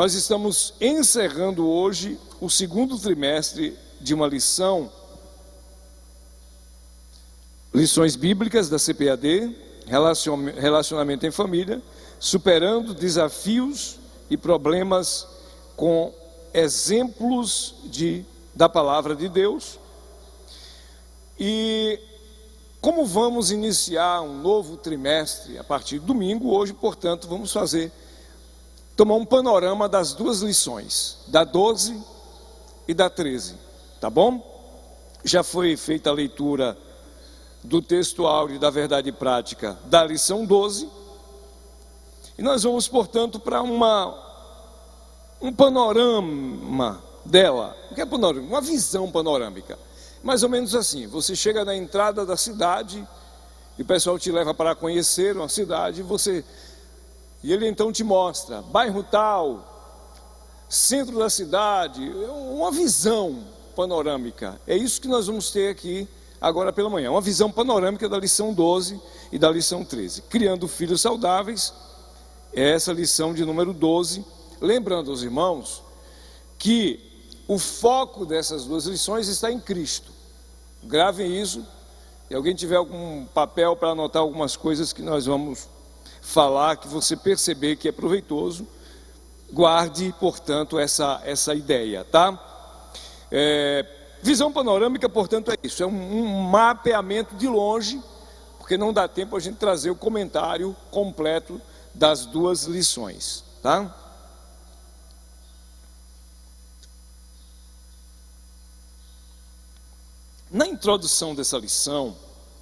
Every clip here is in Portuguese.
Nós estamos encerrando hoje o segundo trimestre de uma lições bíblicas da CPAD, relacionamento em família, superando desafios e problemas com exemplos da palavra de Deus. E como vamos iniciar um novo trimestre a partir de domingo, hoje, portanto, vamos tomar um panorama das duas lições, da 12 e da 13, tá bom? Já foi feita a leitura do texto áureo da verdade prática da lição 12, e nós vamos, portanto, para um panorama dela. O que é panorama? Uma visão panorâmica. Mais ou menos assim: você chega na entrada da cidade e o pessoal te leva para conhecer uma cidade, e ele então te mostra bairro tal, centro da cidade, uma visão panorâmica. É isso que nós vamos ter aqui agora pela manhã, uma visão panorâmica da lição 12 e da lição 13. Criando filhos saudáveis, é essa lição de número 12. Lembrando aos irmãos que o foco dessas duas lições está em Cristo. Gravem isso. Se alguém tiver algum papel para anotar algumas coisas que nós vamos falar, que você perceber que é proveitoso, guarde, portanto, essa ideia, tá? Visão panorâmica, portanto, é isso. É um mapeamento de longe, porque não dá tempo a gente trazer o comentário completo das duas lições, tá? Na introdução dessa lição,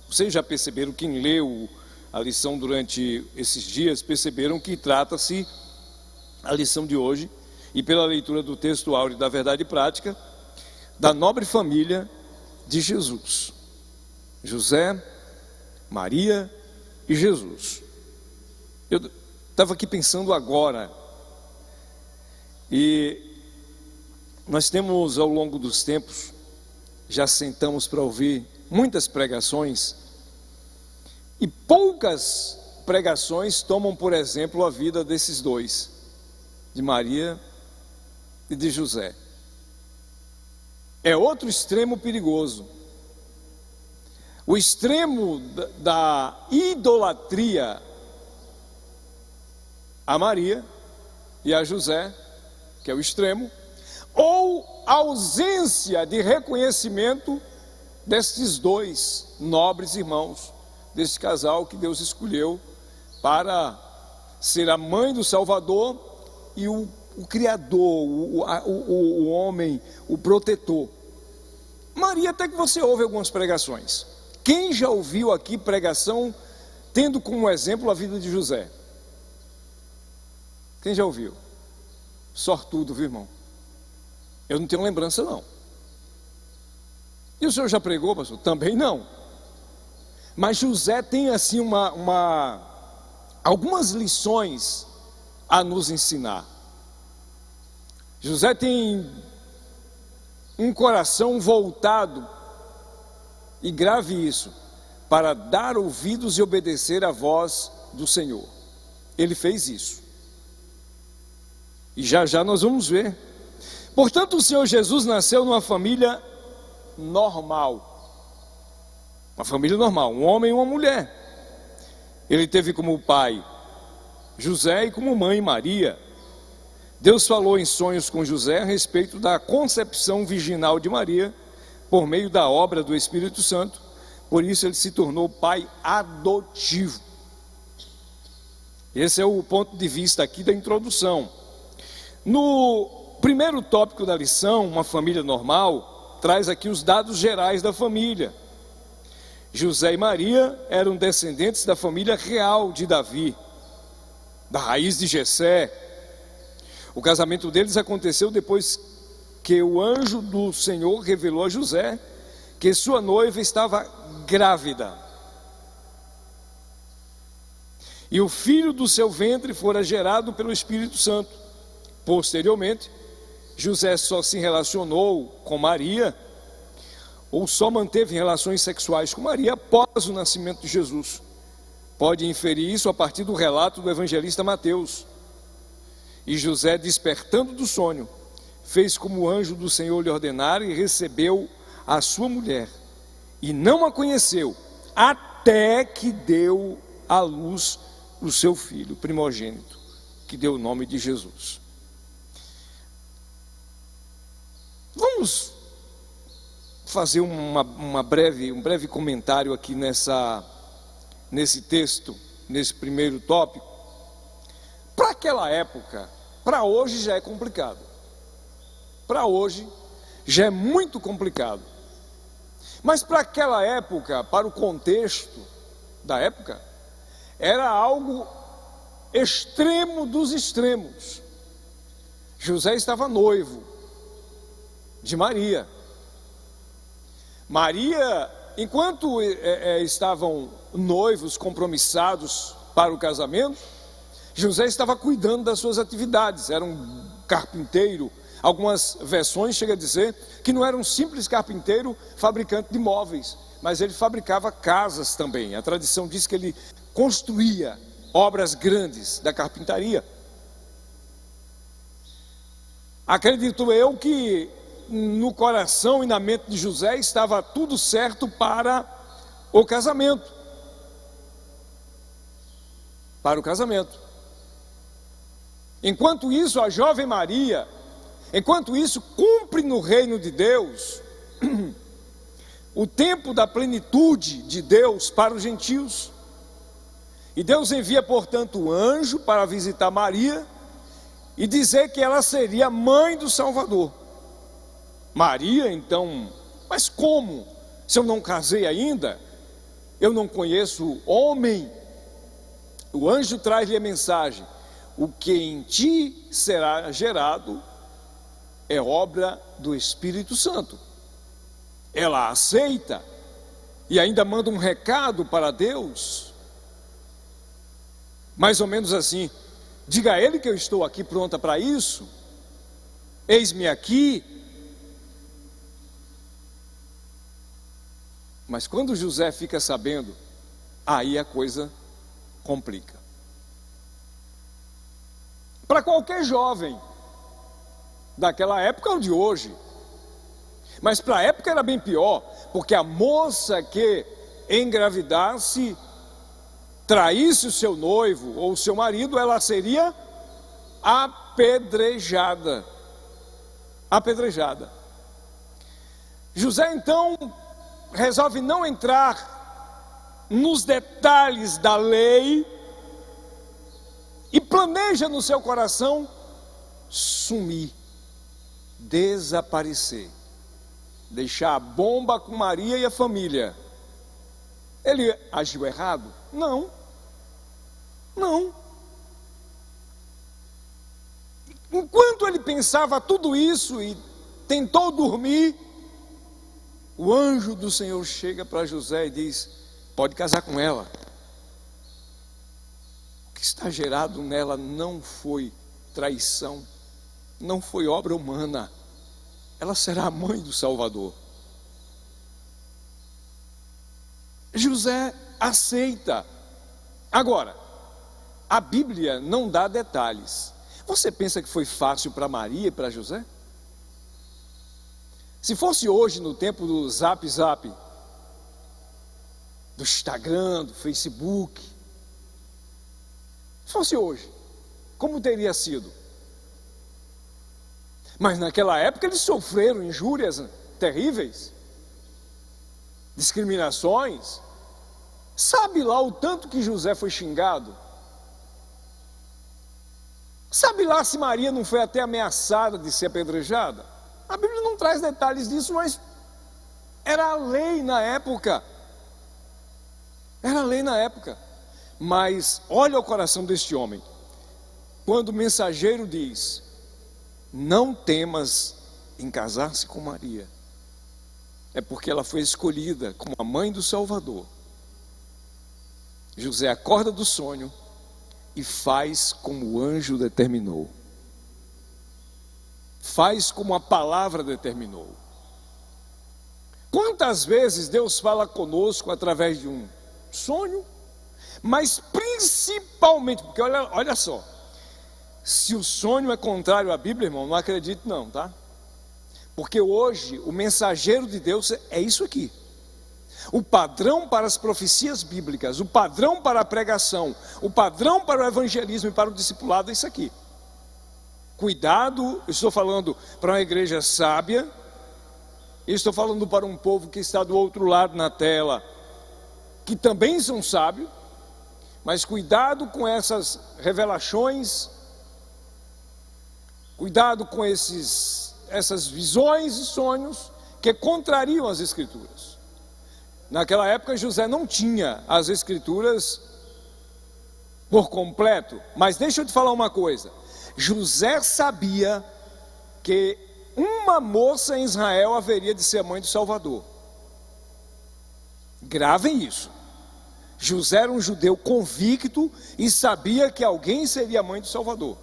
vocês já perceberam, quem leu a lição durante esses dias, perceberam que trata-se a lição de hoje, e pela leitura do texto áureo da verdade prática, da nobre família de Jesus: José, Maria e Jesus. Eu estava aqui pensando agora, e nós temos ao longo dos tempos, já sentamos para ouvir muitas pregações, e poucas pregações tomam, por exemplo, a vida desses dois, de Maria e de José. É outro extremo perigoso. O extremo da idolatria a Maria e a José, que é o extremo, ou a ausência de reconhecimento destes dois nobres irmãos, desse casal que Deus escolheu para ser a mãe do Salvador e o Criador, o homem, o protetor. Maria, até que você ouve algumas pregações. Quem já ouviu aqui pregação tendo como exemplo a vida de José? Quem já ouviu? Sortudo, viu, irmão? Eu não tenho lembrança, não. E o senhor já pregou, pastor? Também não. Mas José tem assim algumas lições a nos ensinar. José tem um coração voltado, e grave isso, para dar ouvidos e obedecer à voz do Senhor. Ele fez isso. E já já nós vamos ver. Portanto, o Senhor Jesus nasceu numa família normal. Uma família normal, um homem e uma mulher. Ele teve como pai José e como mãe Maria. Deus falou em sonhos com José a respeito da concepção virginal de Maria, por meio da obra do Espírito Santo. Por isso ele se tornou pai adotivo. Esse é o ponto de vista aqui da introdução. No primeiro tópico da lição, uma família normal, traz aqui os dados gerais da família. José e Maria eram descendentes da família real de Davi, da raiz de Jessé. O casamento deles aconteceu depois que o anjo do Senhor revelou a José que sua noiva estava grávida, e o filho do seu ventre fora gerado pelo Espírito Santo. Posteriormente, José só se relacionou com Maria, ou só manteve relações sexuais com Maria após o nascimento de Jesus. Pode inferir isso a partir do relato do evangelista Mateus. E José, despertando do sonho, fez como o anjo do Senhor lhe ordenara e recebeu a sua mulher. E não a conheceu, até que deu à luz o seu filho primogênito, que deu o nome de Jesus. Vamos fazer um breve comentário aqui nesse texto, nesse primeiro tópico. Para aquela época, para hoje já é complicado. Para hoje já é muito complicado. Mas para aquela época, para o contexto da época, era algo extremo dos extremos. José estava noivo de Maria. Maria, enquanto estavam noivos, compromissados para o casamento, José estava cuidando das suas atividades. Era um carpinteiro. Algumas versões chegam a dizer que não era um simples carpinteiro fabricante de móveis, mas ele fabricava casas também. A tradição diz que ele construía obras grandes da carpintaria. Acredito eu que no coração e na mente de José estava tudo certo para o casamento. Para o casamento. Enquanto isso, a jovem Maria, enquanto isso, cumpre no reino de Deus o tempo da plenitude de Deus para os gentios. E Deus envia, portanto, o anjo para visitar Maria e dizer que ela seria mãe do Salvador. Maria, então, mas como? Se eu não casei ainda, eu não conheço homem. O anjo traz-lhe a mensagem: o que em ti será gerado é obra do Espírito Santo. Ela aceita e ainda manda um recado para Deus, mais ou menos assim: diga a ele que eu estou aqui pronta para isso, eis-me aqui. Mas quando José fica sabendo, aí a coisa complica. Para qualquer jovem daquela época ou de hoje, mas para a época era bem pior, porque a moça que engravidasse, traísse o seu noivo ou o seu marido, ela seria apedrejada. Apedrejada. José então resolve não entrar nos detalhes da lei e planeja no seu coração sumir, desaparecer, deixar a bomba com Maria e a família. Ele agiu errado? Não. Enquanto ele pensava tudo isso e tentou dormir, o anjo do Senhor chega para José e diz: pode casar com ela. O que está gerado nela não foi traição, não foi obra humana. Ela será a mãe do Salvador. José aceita. Agora, a Bíblia não dá detalhes. Você pensa que foi fácil para Maria e para José? Se fosse hoje, no tempo do Zap, do Instagram, do Facebook, se fosse hoje, como teria sido? Mas naquela época eles sofreram injúrias terríveis, discriminações. Sabe lá o tanto que José foi xingado? Sabe lá se Maria não foi até ameaçada de ser apedrejada? A Bíblia não traz detalhes disso, mas era a lei na época. Era a lei na época. Mas olha o coração deste homem. Quando o mensageiro diz: não temas em casar-se com Maria, é porque ela foi escolhida como a mãe do Salvador. José acorda do sonho e faz como o anjo determinou. Faz como a palavra determinou. Quantas vezes Deus fala conosco através de um sonho, mas principalmente, porque olha só, Se o sonho é contrário à Bíblia, irmão, não acredito não, tá? Porque hoje o mensageiro de Deus é isso aqui. O padrão para as profecias bíblicas, o padrão para a pregação, o padrão para o evangelismo e para o discipulado é isso aqui. Cuidado, eu estou falando para uma igreja sábia, eu estou falando para um povo que está do outro lado na tela, que também são sábios, mas cuidado com essas revelações, cuidado com essas visões e sonhos que contrariam as Escrituras. Naquela época José não tinha as Escrituras por completo, mas deixa eu te falar uma coisa, José sabia que uma moça em Israel haveria de ser a mãe do Salvador. Gravem isso. José era um judeu convicto e sabia que alguém seria a mãe do Salvador.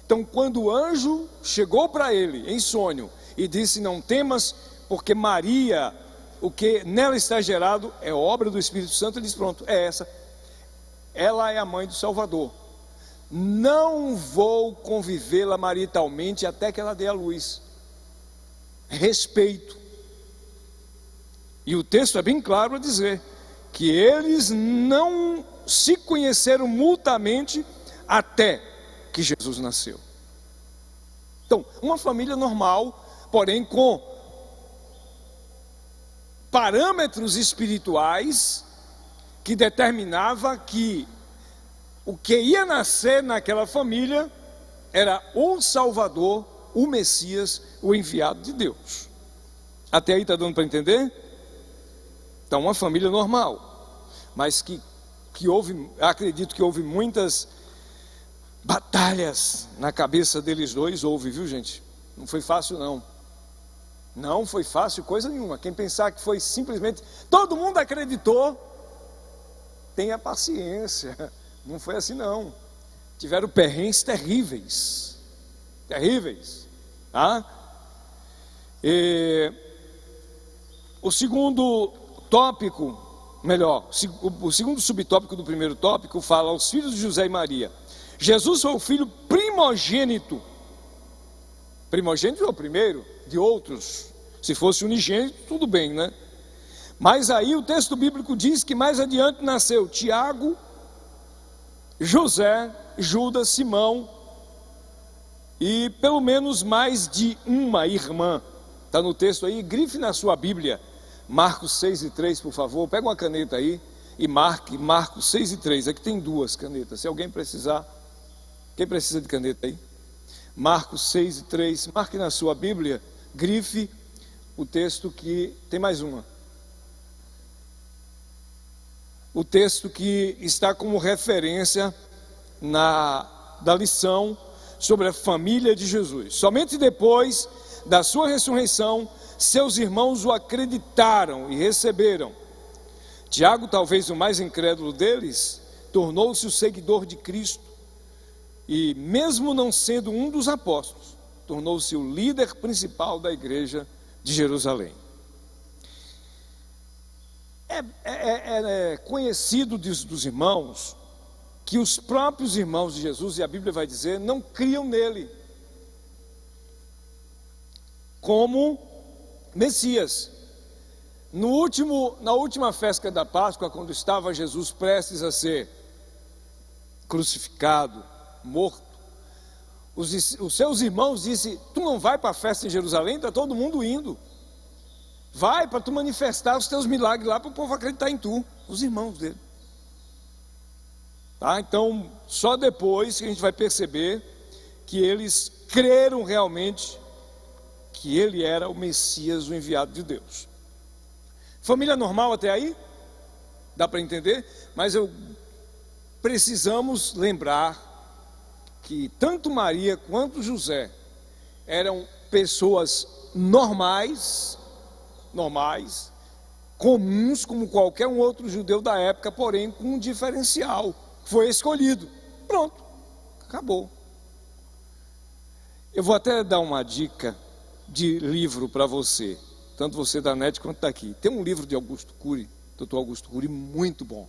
Então, quando o anjo chegou para ele em sonho e disse: não temas, porque Maria, o que nela está gerado é obra do Espírito Santo, ele disse: pronto, é essa. Ela é a mãe do Salvador. Não vou convivê-la maritalmente até que ela dê à luz. Respeito. E o texto é bem claro a dizer que eles não se conheceram mutuamente até que Jesus nasceu. Então, uma família normal, porém com parâmetros espirituais que determinava que o que ia nascer naquela família era o Salvador, o Messias, o enviado de Deus. Até aí está dando para entender? Então, uma família normal, mas que houve, acredito que houve muitas batalhas na cabeça deles dois, houve, viu gente? Não foi fácil não. Não foi fácil coisa nenhuma. Quem pensar que foi simplesmente, todo mundo acreditou, tenha paciência. Não foi assim não. Tiveram perrengues terríveis. Terríveis. Tá? O segundo tópico, melhor, o segundo subtópico do primeiro tópico fala aos filhos de José e Maria. Jesus foi o filho primogênito. Primogênito é o primeiro de outros. Se fosse unigênito, tudo bem, né? Mas aí o texto bíblico diz que mais adiante nasceu Tiago, José, Judas, Simão e pelo menos mais de uma irmã. Está no texto aí, grife na sua Bíblia, Marcos 6:3, por favor. Pega uma caneta aí e marque Marcos 6:3. Aqui tem duas canetas, se alguém precisar. Quem precisa de caneta aí? Marcos 6:3, marque na sua Bíblia, grife o texto que tem mais uma. O texto que está como referência da lição sobre a família de Jesus. Somente depois da sua ressurreição, seus irmãos o acreditaram e receberam. Tiago, talvez o mais incrédulo deles, tornou-se o seguidor de Cristo. E mesmo não sendo um dos apóstolos, tornou-se o líder principal da igreja de Jerusalém. É conhecido dos irmãos que os próprios irmãos de Jesus, e a Bíblia vai dizer, não criam nele como Messias. Na última festa da Páscoa, quando estava Jesus prestes a ser crucificado, morto, os seus irmãos disseram: tu não vai para a festa em Jerusalém? Está todo mundo indo. Vai para tu manifestar os teus milagres lá para o povo acreditar em tu. Os irmãos dele. Tá? Então, só depois que a gente vai perceber que eles creram realmente que ele era o Messias, o enviado de Deus. Família normal até aí? Dá para entender? Mas precisamos lembrar que tanto Maria quanto José eram pessoas normais, comuns como qualquer um outro judeu da época, porém com um diferencial. Foi escolhido. Pronto, acabou. Eu vou até dar uma dica de livro para você, tanto você da NET quanto daqui. Tem um livro de Augusto Cury, Dr. Augusto Cury, muito bom.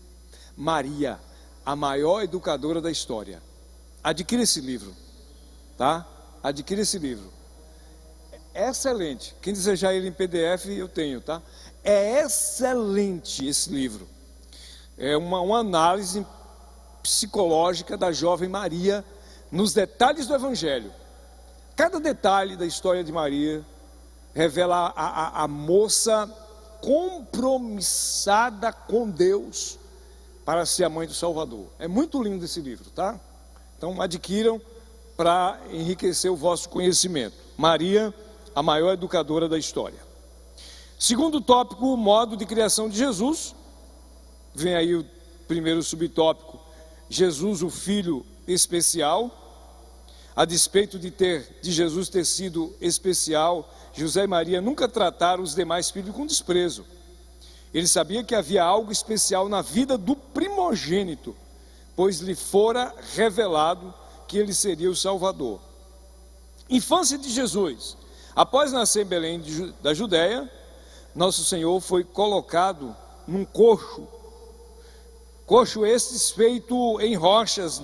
Maria, a maior educadora da história. Adquira esse livro. tá? Adquira esse livro. É excelente. Quem desejar ele em PDF, eu tenho, tá? É excelente esse livro. É uma análise psicológica da jovem Maria nos detalhes do Evangelho. Cada detalhe da história de Maria revela a moça compromissada com Deus para ser a mãe do Salvador. É muito lindo esse livro, tá? Então adquiram para enriquecer o vosso conhecimento. Maria, a maior educadora da história. Segundo tópico, o modo de criação de Jesus. Vem aí o primeiro subtópico, Jesus, o Filho especial. A despeito de Jesus ter sido especial, José e Maria nunca trataram os demais filhos com desprezo. Ele sabia que havia algo especial na vida do primogênito, pois lhe fora revelado que ele seria o Salvador. Infância de Jesus. Após nascer em Belém da Judéia, nosso Senhor foi colocado num coxo. Coxo estes feito em rochas,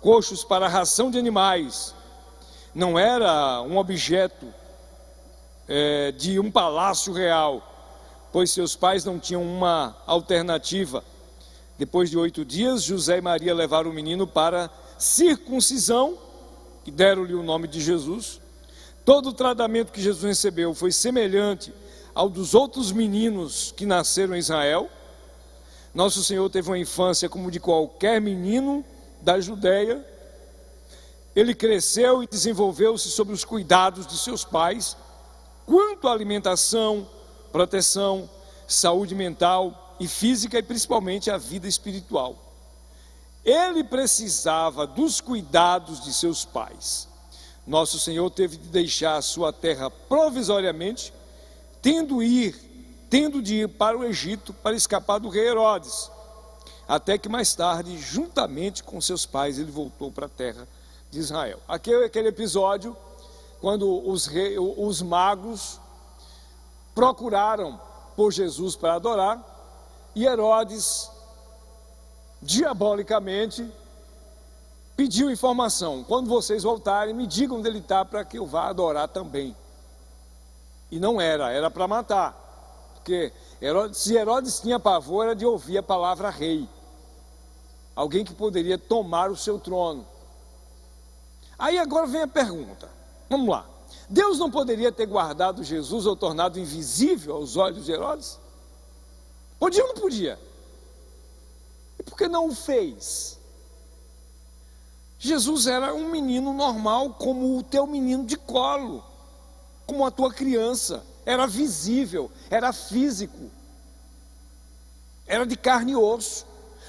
coxos para ração de animais. Não era um objeto de um palácio real, pois seus pais não tinham uma alternativa. Depois de 8 dias, José e Maria levaram o menino para circuncisão, e deram-lhe o nome de Jesus. Todo o tratamento que Jesus recebeu foi semelhante ao dos outros meninos que nasceram em Israel. Nosso Senhor teve uma infância como de qualquer menino da Judéia. Ele cresceu e desenvolveu-se sob os cuidados de seus pais, quanto à alimentação, proteção, saúde mental e física e principalmente a vida espiritual. Ele precisava dos cuidados de seus pais. Nosso Senhor teve de deixar a sua terra provisoriamente, tendo de ir para o Egito para escapar do rei Herodes, até que mais tarde, juntamente com seus pais, ele voltou para a terra de Israel. Aqui é aquele episódio quando os magos procuraram por Jesus para adorar, e Herodes, diabolicamente, pediu informação: quando vocês voltarem, me digam onde ele está para que eu vá adorar também. E não era para matar, porque se Herodes tinha pavor, era de ouvir a palavra rei, alguém que poderia tomar o seu trono. Aí agora vem a pergunta, vamos lá: Deus não poderia ter guardado Jesus ou tornado invisível aos olhos de Herodes? Podia ou não podia? E por que não o fez? Jesus era um menino normal, como o teu menino de colo, como a tua criança. Era visível, era físico, era de carne e osso.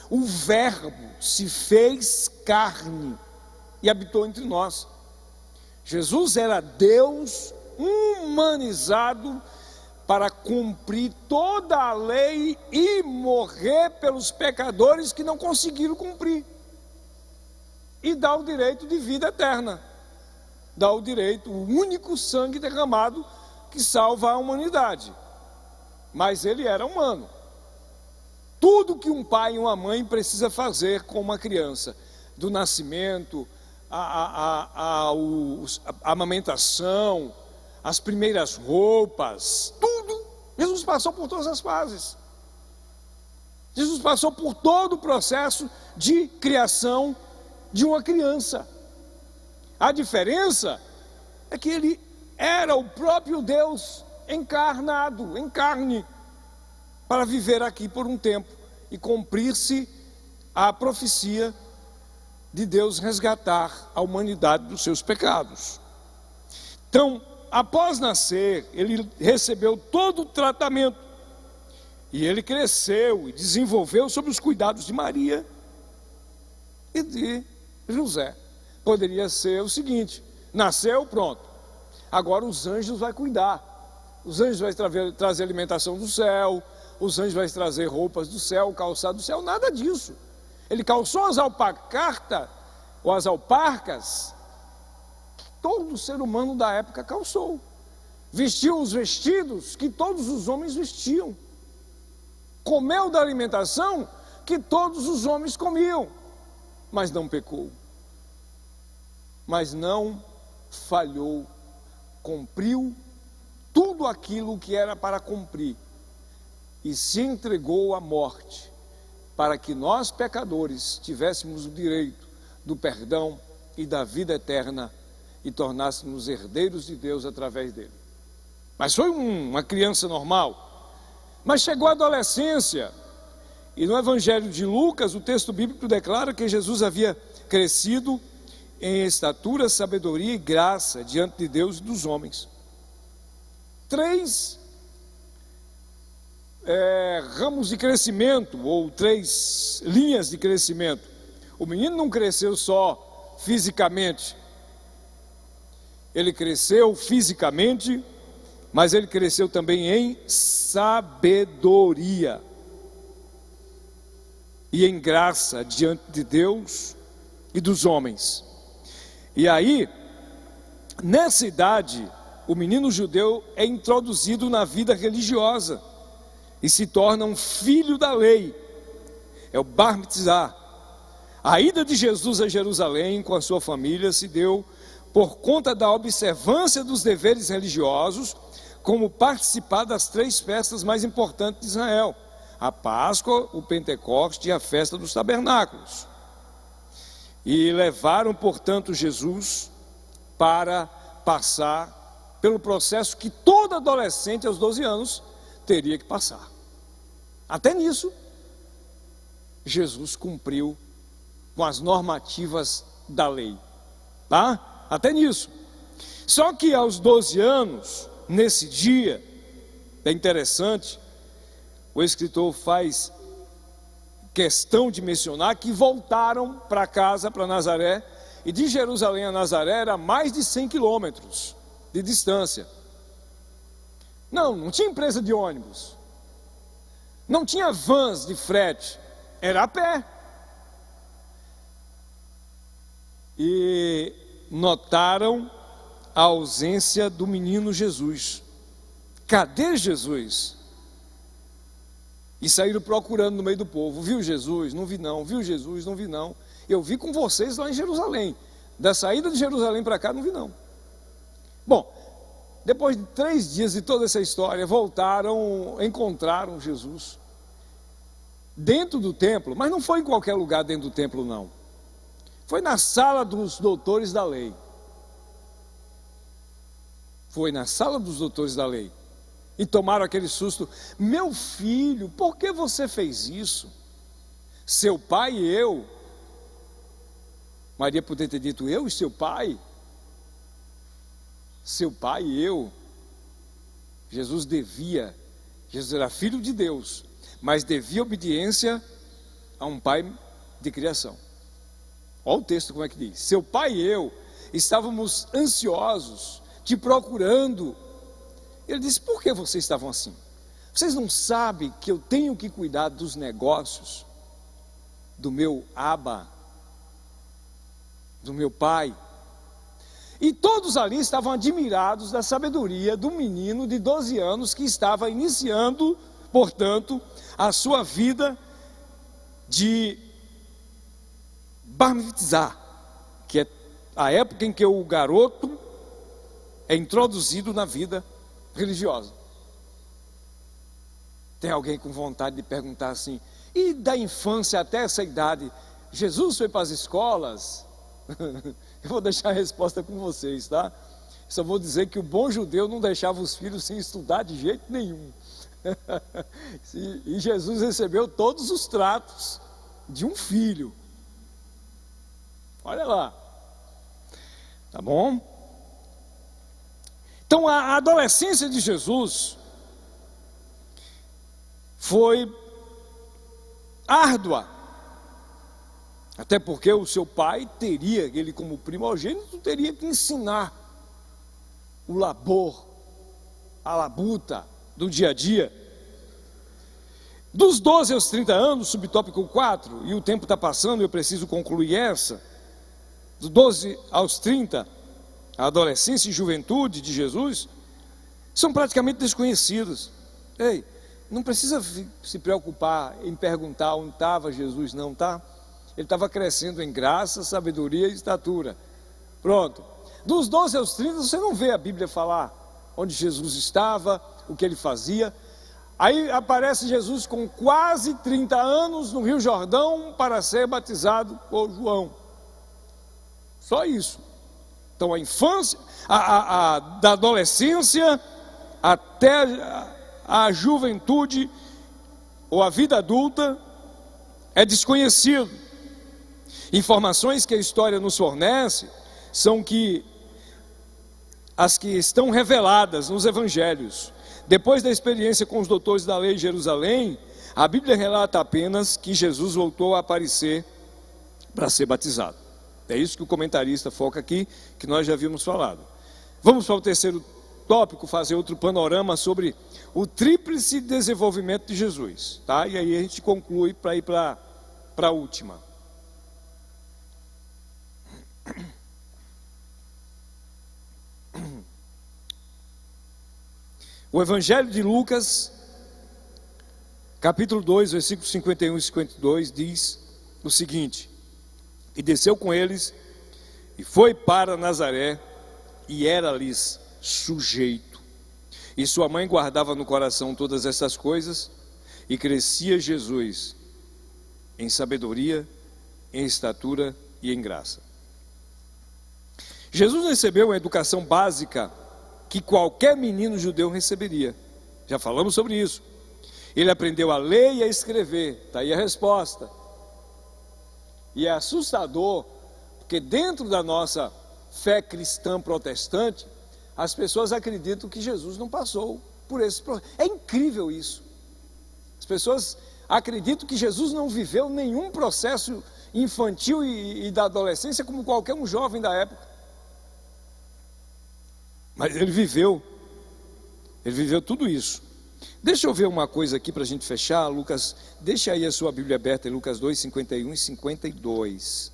O Verbo se fez carne e habitou entre nós. Jesus era Deus humanizado para cumprir toda a lei e morrer pelos pecadores que não conseguiram cumprir, e dar o direito de vida eterna, dar o direito, o único sangue derramado que salva a humanidade. Mas ele era humano. Tudo que um pai e uma mãe precisa fazer com uma criança, do nascimento, a amamentação, as primeiras roupas, tudo, Jesus passou por todas as fases. Jesus passou por todo o processo de criação de uma criança. A diferença é que ele era o próprio Deus encarnado, em carne, para viver aqui por um tempo e cumprir-se a profecia de Deus resgatar a humanidade dos seus pecados. Então, após nascer, ele recebeu todo o tratamento, e ele cresceu e desenvolveu sob os cuidados de Maria e de José. Poderia ser o seguinte: nasceu, pronto, agora os anjos vão cuidar, os anjos vão trazer alimentação do céu, os anjos vão trazer roupas do céu, calçado do céu. Nada disso. Ele calçou as alparcas, ou as alparcas, que todo ser humano da época calçou, vestiu os vestidos que todos os homens vestiam, comeu da alimentação que todos os homens comiam, mas não pecou. mas não falhou, cumpriu tudo aquilo que era para cumprir e se entregou à morte, para que nós, pecadores, tivéssemos o direito do perdão e da vida eterna e tornássemos herdeiros de Deus através dele. Mas foi uma criança normal. Mas chegou a adolescência, e no Evangelho de Lucas, o texto bíblico declara que Jesus havia crescido em estatura, sabedoria e graça diante de Deus e dos homens. 3 ramos de crescimento, ou 3 linhas de crescimento. O menino não cresceu só fisicamente, ele cresceu fisicamente, mas ele cresceu também em sabedoria e em graça diante de Deus e dos homens. E aí, nessa idade, o menino judeu é introduzido na vida religiosa e se torna um filho da lei, é o Bar Mitzvah. A ida de Jesus a Jerusalém com a sua família se deu por conta da observância dos deveres religiosos, como participar das 3 festas mais importantes de Israel: a Páscoa, o Pentecoste e a festa dos tabernáculos. E levaram, portanto, Jesus para passar pelo processo que todo adolescente aos 12 anos teria que passar. Até nisso, Jesus cumpriu com as normativas da lei, tá? Até nisso. Só que aos 12 anos, nesse dia, é interessante, o escritor faz questão de mencionar que voltaram para casa, para Nazaré, e de Jerusalém a Nazaré era mais de 100 quilômetros de distância. Não tinha empresa de ônibus, não tinha vans de frete, era a pé. E notaram a ausência do menino Jesus. Cadê Jesus? E saíram procurando no meio do povo. Viu Jesus? Não vi não. Viu Jesus? Não vi não. Eu vi com vocês lá em Jerusalém. Da saída de Jerusalém para cá, não vi não. Bom, depois de 3 dias de toda essa história, voltaram, encontraram Jesus dentro do templo, mas não foi em qualquer lugar dentro do templo não. Foi na sala dos doutores da lei. Foi na sala dos doutores da lei. E tomaram aquele susto. Meu filho, por que você fez isso? Seu pai e eu. Maria poderia ter dito, eu e seu pai? Seu pai e eu. Jesus era filho de Deus, mas devia obediência a um pai de criação. Olha o texto como é que diz. Seu pai e eu estávamos ansiosos, te procurando. Ele disse, por que vocês estavam assim? Vocês não sabem que eu tenho que cuidar dos negócios do meu Abba, do meu pai? E todos ali estavam admirados da sabedoria do menino de 12 anos que estava iniciando, portanto, a sua vida de Bar Mitzvah, que é a época em que o garoto é introduzido na vida religiosa. Tem alguém com vontade de perguntar assim, e da infância até essa idade, Jesus foi para as escolas? Eu vou deixar a resposta com vocês, tá? Só vou dizer que o bom judeu não deixava os filhos sem estudar de jeito nenhum. E Jesus recebeu todos os tratos de um filho. Olha lá. Tá bom? Então a adolescência de Jesus foi árdua. Até porque o seu pai teria, ele como primogênito, teria que ensinar o labor, a labuta do dia a dia. Dos 12 aos 30 anos, subtópico 4, e o tempo está passando, eu preciso concluir essa. Dos 12 aos 30, a adolescência e juventude de Jesus são praticamente desconhecidos. Ei, não precisa se preocupar em perguntar onde estava Jesus, não, tá? Ele estava crescendo em graça, sabedoria e estatura. Pronto. Dos 12 aos 30, você não vê a Bíblia falar onde Jesus estava, o que ele fazia. Aí aparece Jesus com quase 30 anos no Rio Jordão para ser batizado por João. Só isso. Então a infância, da adolescência até a juventude ou a vida adulta é desconhecido. Informações que a história nos fornece são as que estão reveladas nos evangelhos. Depois da experiência com os doutores da lei em Jerusalém, a Bíblia relata apenas que Jesus voltou a aparecer para ser batizado. É isso que o comentarista foca aqui, que nós já havíamos falado. Vamos para o terceiro tópico, fazer outro panorama sobre o tríplice desenvolvimento de Jesus, tá? E aí a gente conclui para ir para a última. O Evangelho de Lucas, capítulo 2, versículos 51 e 52, diz o seguinte: e desceu com eles, e foi para Nazaré, e era-lhes sujeito. E sua mãe guardava no coração todas essas coisas, e crescia Jesus em sabedoria, em estatura e em graça. Jesus recebeu uma educação básica que qualquer menino judeu receberia. Já falamos sobre isso. Ele aprendeu a ler e a escrever. Está aí a resposta. E é assustador, porque dentro da nossa fé cristã protestante, as pessoas acreditam que Jesus não passou por esse processo. É incrível isso. As pessoas acreditam que Jesus não viveu nenhum processo infantil e da adolescência como qualquer um jovem da época. Mas ele viveu tudo isso. Deixa eu ver uma coisa aqui para a gente fechar, Lucas, deixa aí a sua Bíblia aberta em Lucas 2, 51 e 52.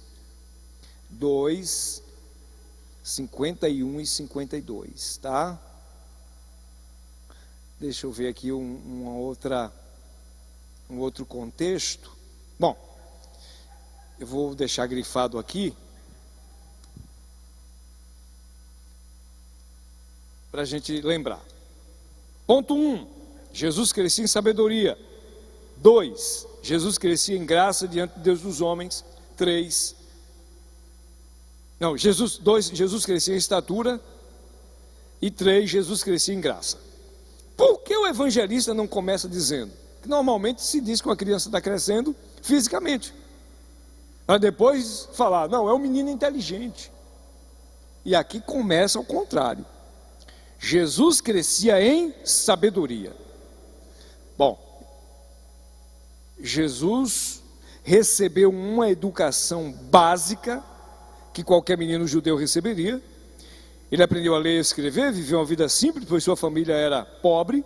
2, 51 e 52, tá? Deixa eu ver aqui um outro contexto. Bom, eu vou deixar grifado aqui, para a gente lembrar. Ponto 1, Jesus crescia em sabedoria. 2, Jesus crescia em graça diante de Deus dos homens. 3, Jesus crescia em estatura. E 3, Jesus crescia em graça. Por que o evangelista não começa dizendo? Que normalmente se diz que uma criança está crescendo fisicamente, para depois falar, não, é um menino inteligente. E aqui começa ao contrário. Jesus crescia em sabedoria. Bom, Jesus recebeu uma educação básica que qualquer menino judeu receberia. Ele aprendeu a ler e a escrever, viveu uma vida simples, pois sua família era pobre.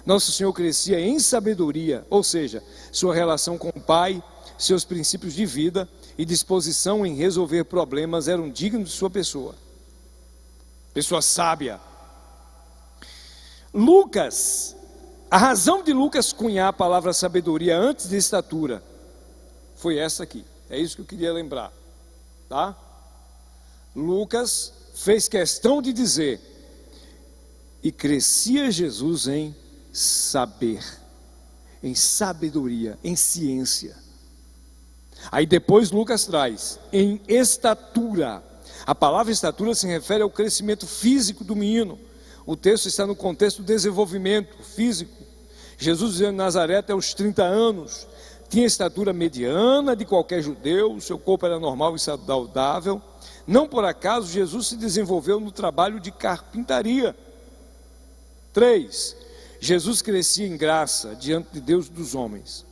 Nosso Senhor crescia em sabedoria, ou seja, sua relação com o Pai, seus princípios de vida e disposição em resolver problemas eram dignos de sua pessoa. Pessoa sábia. Lucas, a razão de Lucas cunhar a palavra sabedoria antes de estatura foi essa aqui. É isso que eu queria lembrar, tá? Lucas fez questão de dizer: e crescia Jesus em saber, em sabedoria, em ciência. Aí depois Lucas traz em estatura. A palavra estatura se refere ao crescimento físico do menino. O texto está no contexto do desenvolvimento físico. Jesus viveu em Nazaré até os 30 anos, tinha estatura mediana de qualquer judeu, seu corpo era normal e saudável. Não por acaso Jesus se desenvolveu no trabalho de carpintaria. 3, Jesus crescia em graça diante de Deus dos homens.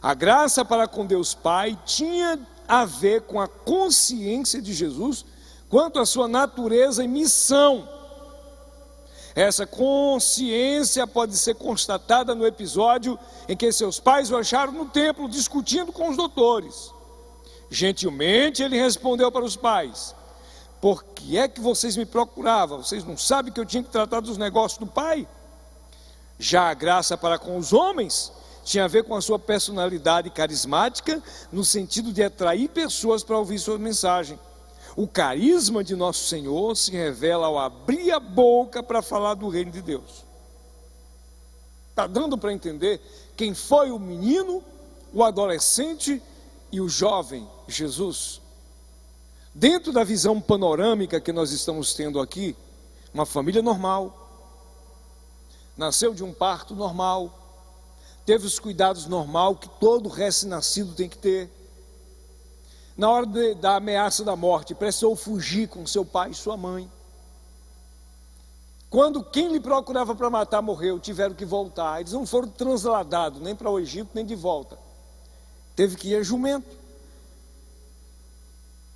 A graça para com Deus Pai tinha a ver com a consciência de Jesus quanto à sua natureza e missão. Essa consciência pode ser constatada no episódio em que seus pais o acharam no templo discutindo com os doutores. Gentilmente ele respondeu para os pais: por que é que vocês me procuravam? Vocês não sabem que eu tinha que tratar dos negócios do Pai? Já a graça para com os homens tinha a ver com a sua personalidade carismática, no sentido de atrair pessoas para ouvir sua mensagem. O carisma de nosso Senhor se revela ao abrir a boca para falar do reino de Deus. Está dando para entender quem foi o menino, o adolescente e o jovem Jesus? Dentro da visão panorâmica que nós estamos tendo aqui, uma família normal, nasceu de um parto normal, teve os cuidados normal que todo recém-nascido tem que ter. Na hora da ameaça da morte, precisou fugir com seu pai e sua mãe. Quando quem lhe procurava para matar morreu, tiveram que voltar. Eles não foram transladados nem para o Egito, nem de volta. Teve que ir a jumento.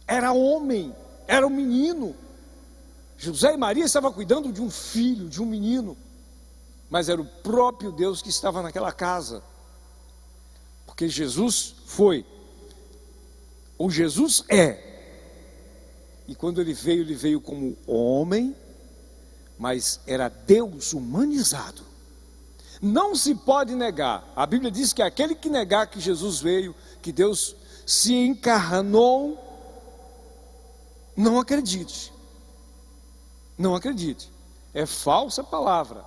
Era homem, era um menino. José e Maria estavam cuidando de um filho, de um menino. Mas era o próprio Deus que estava naquela casa. Porque Jesus foi. Ou Jesus é. E quando ele veio como homem, mas era Deus humanizado. Não se pode negar. A Bíblia diz que aquele que negar que Jesus veio, que Deus se encarnou, não acredite. Não acredite. É falsa palavra.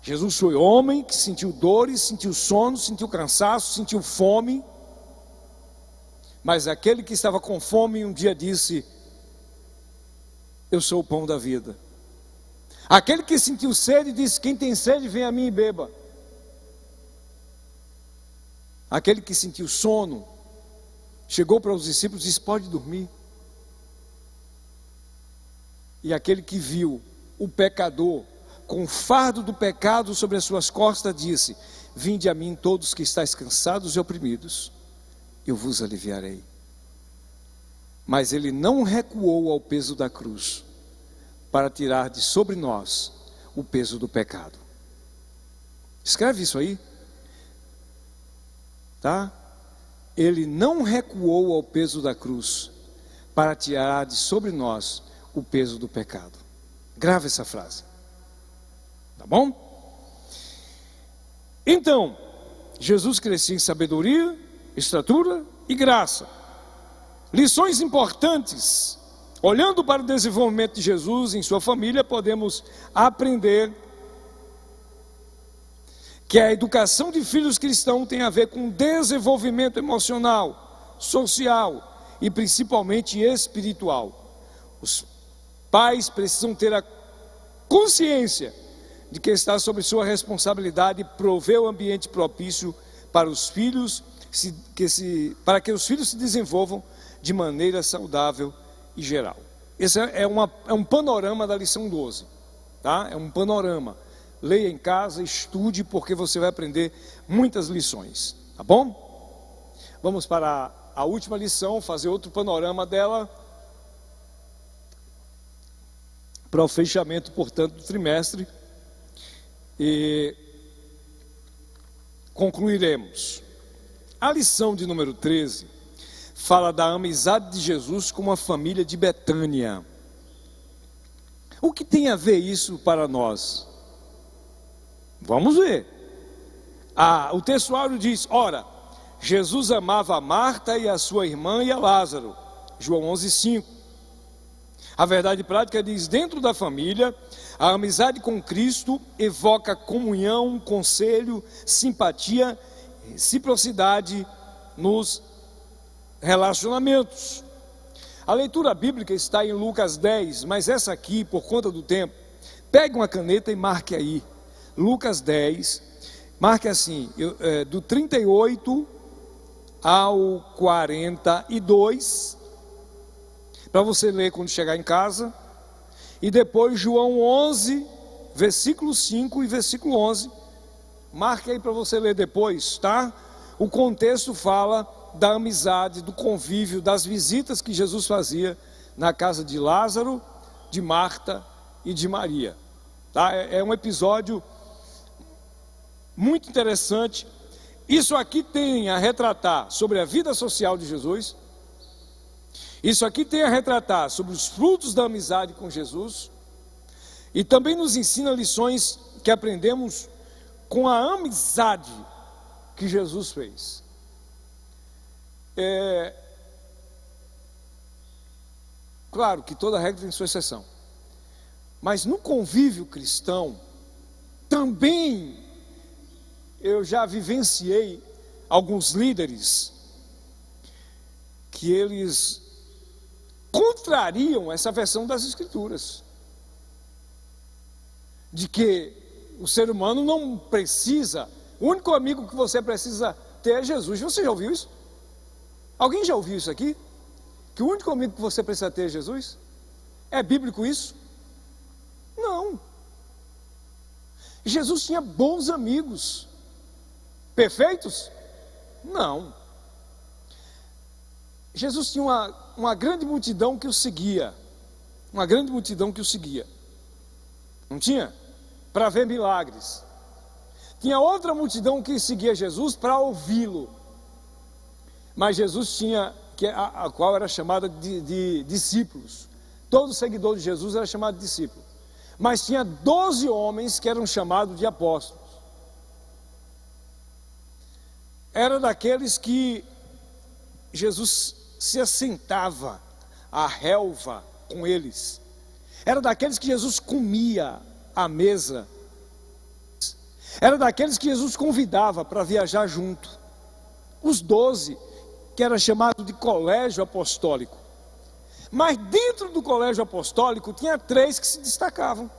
Jesus foi homem que sentiu dores, sentiu sono, sentiu cansaço, sentiu fome. Mas aquele que estava com fome um dia disse: eu sou o pão da vida. Aquele que sentiu sede disse: quem tem sede, vem a mim e beba. Aquele que sentiu sono chegou para os discípulos e disse: pode dormir. E aquele que viu o pecador com o fardo do pecado sobre as suas costas disse: vinde a mim todos que estáis cansados e oprimidos, eu vos aliviarei. Mas ele não recuou ao peso da cruz para tirar de sobre nós o peso do pecado. Escreve isso aí, tá? Ele não recuou ao peso da cruz para tirar de sobre nós o peso do pecado. Grava essa frase, tá bom? Então, Jesus crescia em sabedoria, estatura e graça. Lições importantes. Olhando para o desenvolvimento de Jesus em sua família, podemos aprender que a educação de filhos cristãos tem a ver com desenvolvimento emocional, social e principalmente espiritual. Os pais precisam ter a consciência de que está sob sua responsabilidade prover o ambiente propício para os filhos, para que os filhos se desenvolvam de maneira saudável e geral. Esse é um panorama da lição 12, tá? É um panorama. Leia em casa, estude, porque você vai aprender muitas lições, tá bom? Vamos para a última lição, fazer outro panorama dela, para o fechamento, portanto, do trimestre, e concluiremos. A lição de número 13 fala da amizade de Jesus com a família de Betânia. O que tem a ver isso para nós? Vamos ver. O textuário diz: ora, Jesus amava a Marta e a sua irmã e a Lázaro. João 11:5. A verdade prática diz: dentro da família, a amizade com Cristo evoca comunhão, conselho, simpatia, reciprocidade nos relacionamentos. A leitura bíblica está em Lucas 10, mas essa aqui, por conta do tempo, pegue uma caneta e marque aí. Lucas 10, marque assim, do 38 ao 42, para você ler quando chegar em casa. E depois João 11, versículo 5 e versículo 11. Marque aí para você ler depois, tá? O contexto fala da amizade, do convívio, das visitas que Jesus fazia na casa de Lázaro, de Marta e de Maria, tá? É um episódio muito interessante. Isso aqui tem a retratar sobre a vida social de Jesus. Isso aqui tem a retratar sobre os frutos da amizade com Jesus. E também nos ensina lições que aprendemos com a amizade que Jesus fez. Claro que toda regra tem sua exceção. Mas no convívio cristão, também eu já vivenciei alguns líderes que eles contrariam essa versão das Escrituras, de que o ser humano não precisa, o único amigo que você precisa ter é Jesus. Você já ouviu isso? Alguém já ouviu isso aqui? Que o único amigo que você precisa ter é Jesus? É bíblico isso? Não. Jesus tinha bons amigos. Perfeitos? Não. Jesus tinha uma grande multidão que o seguia. Uma grande multidão que o seguia. Não tinha? Para ver milagres. Tinha outra multidão que seguia Jesus para ouvi-lo. Mas Jesus tinha, a qual era chamada de discípulos. Todo seguidor de Jesus era chamado de discípulo. Mas tinha 12 homens que eram chamados de apóstolos. Era daqueles que Jesus se assentava à relva com eles. Era daqueles que Jesus comia à mesa. Era daqueles que Jesus convidava para viajar junto. Os 12, que era chamado de colégio apostólico. Mas dentro do colégio apostólico tinha 3 que se destacavam.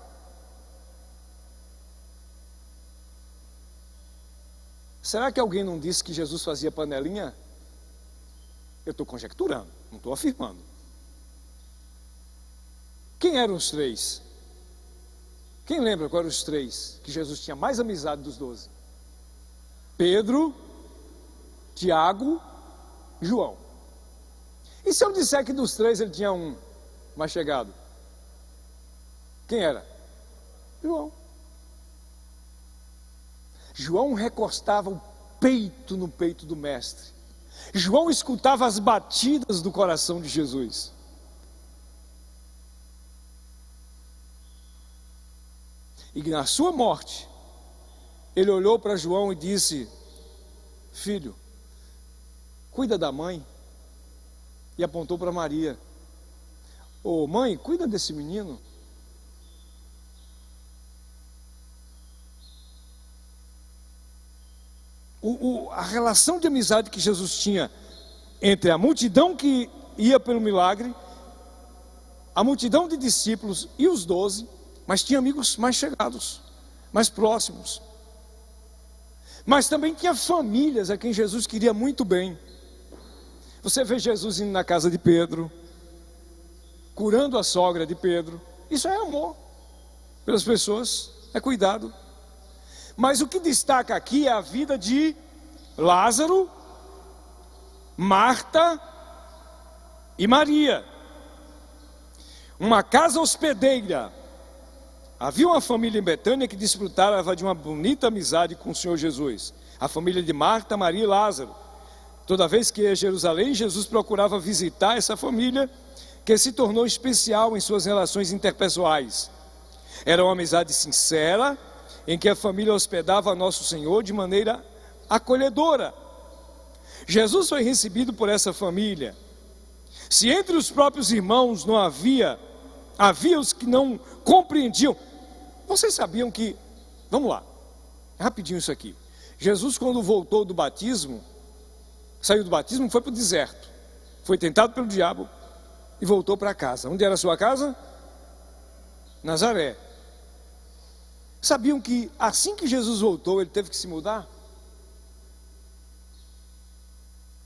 Será que alguém não disse que Jesus fazia panelinha? Eu estou conjecturando, não estou afirmando. Quem eram os 3? Quem lembra quais eram os 3 que Jesus tinha mais amizade dos 12? Pedro, Tiago, João. E se eu disser que dos 3 ele tinha um mais chegado? Quem era? João. João recostava o peito no peito do mestre. João escutava as batidas do coração de Jesus. E na sua morte, ele olhou para João e disse: filho, cuida da mãe. E apontou para Maria: ô mãe, cuida desse menino. A relação de amizade que Jesus tinha entre a multidão que ia pelo milagre, a multidão de discípulos e os 12, mas tinha amigos mais chegados, mais próximos. Mas também tinha famílias a quem Jesus queria muito bem. Você vê Jesus indo na casa de Pedro, curando a sogra de Pedro. Isso é amor pelas pessoas, é cuidado. Mas o que destaca aqui é a vida de Lázaro, Marta e Maria. Uma casa hospedeira. Havia uma família em Betânia que desfrutava de uma bonita amizade com o Senhor Jesus. A família de Marta, Maria e Lázaro. Toda vez que ia a Jerusalém, Jesus procurava visitar essa família, que se tornou especial em suas relações interpessoais. Era uma amizade sincera, em que a família hospedava Nosso Senhor de maneira acolhedora. Jesus foi recebido por essa família. Se entre os próprios irmãos não havia os que não compreendiam. Vocês sabiam que, vamos lá, rapidinho isso aqui. Jesus, quando voltou do batismo, saiu do batismo, foi para o deserto. Foi tentado pelo diabo e voltou para casa. Onde era a sua casa? Nazaré. Sabiam que assim que Jesus voltou, ele teve que se mudar?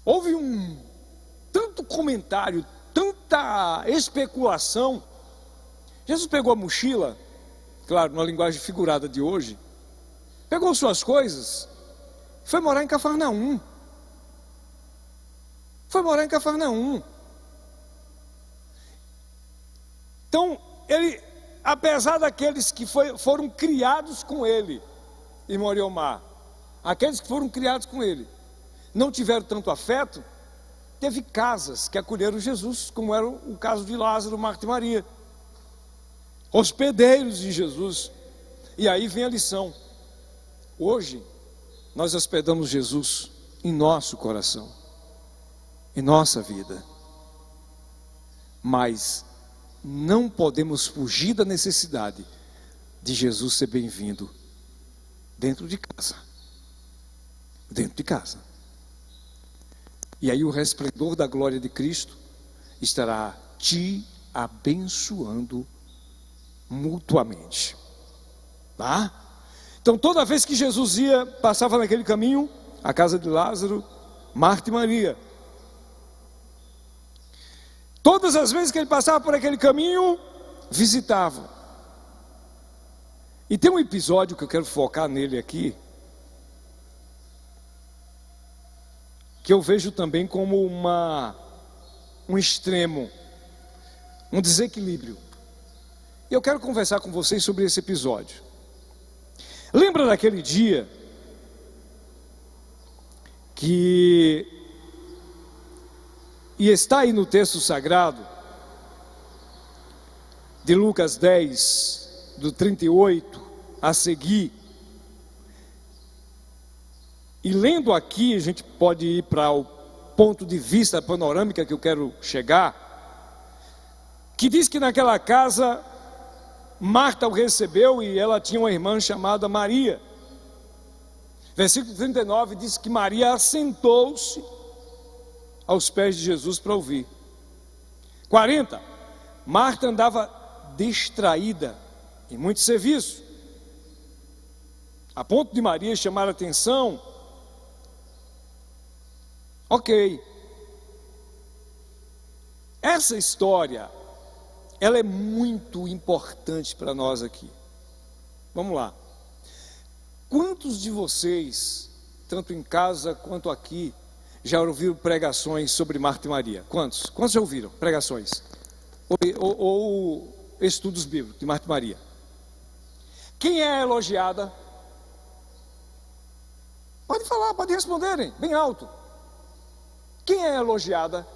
Houve tanto comentário, tanta especulação. Jesus pegou a mochila, claro, na linguagem figurada de hoje, pegou suas coisas, foi morar em Cafarnaum. Foi morar em Cafarnaum. Então, ele, apesar daqueles que foram criados com ele, irmão Ariomar, aqueles que foram criados com ele, não tiveram tanto afeto, teve casas que acolheram Jesus, como era o caso de Lázaro, Marta e Maria, hospedeiros de Jesus. E aí vem a lição. Hoje, nós hospedamos Jesus em nosso coração, em nossa vida. Mas não podemos fugir da necessidade de Jesus ser bem-vindo dentro de casa. Dentro de casa. E aí o resplendor da glória de Cristo estará te abençoando mutuamente. Tá? Então toda vez que Jesus passava naquele caminho, a casa de Lázaro, Marta e Maria. Todas as vezes que ele passava por aquele caminho, visitava. E tem um episódio que eu quero focar nele aqui, que eu vejo também como um extremo, um desequilíbrio. E eu quero conversar com vocês sobre esse episódio. Lembra daquele dia e está aí no texto sagrado de Lucas 10, do 38 a seguir. E lendo aqui, a gente pode ir para o ponto de vista panorâmica que eu quero chegar, que diz que naquela casa Marta o recebeu e ela tinha uma irmã chamada Maria. Versículo 39 diz que Maria assentou-se aos pés de Jesus para ouvir. 40, Marta andava distraída em muito serviço, a ponto de Maria chamar a atenção. Ok. Essa história, ela é muito importante para nós aqui. Vamos lá. Quantos de vocês, tanto em casa quanto aqui, já ouviram pregações sobre Marta e Maria? Quantos? Quantos já ouviram pregações? Ou estudos bíblicos de Marta e Maria? Quem é elogiada? Pode falar, pode responderem, bem alto. Quem é elogiada?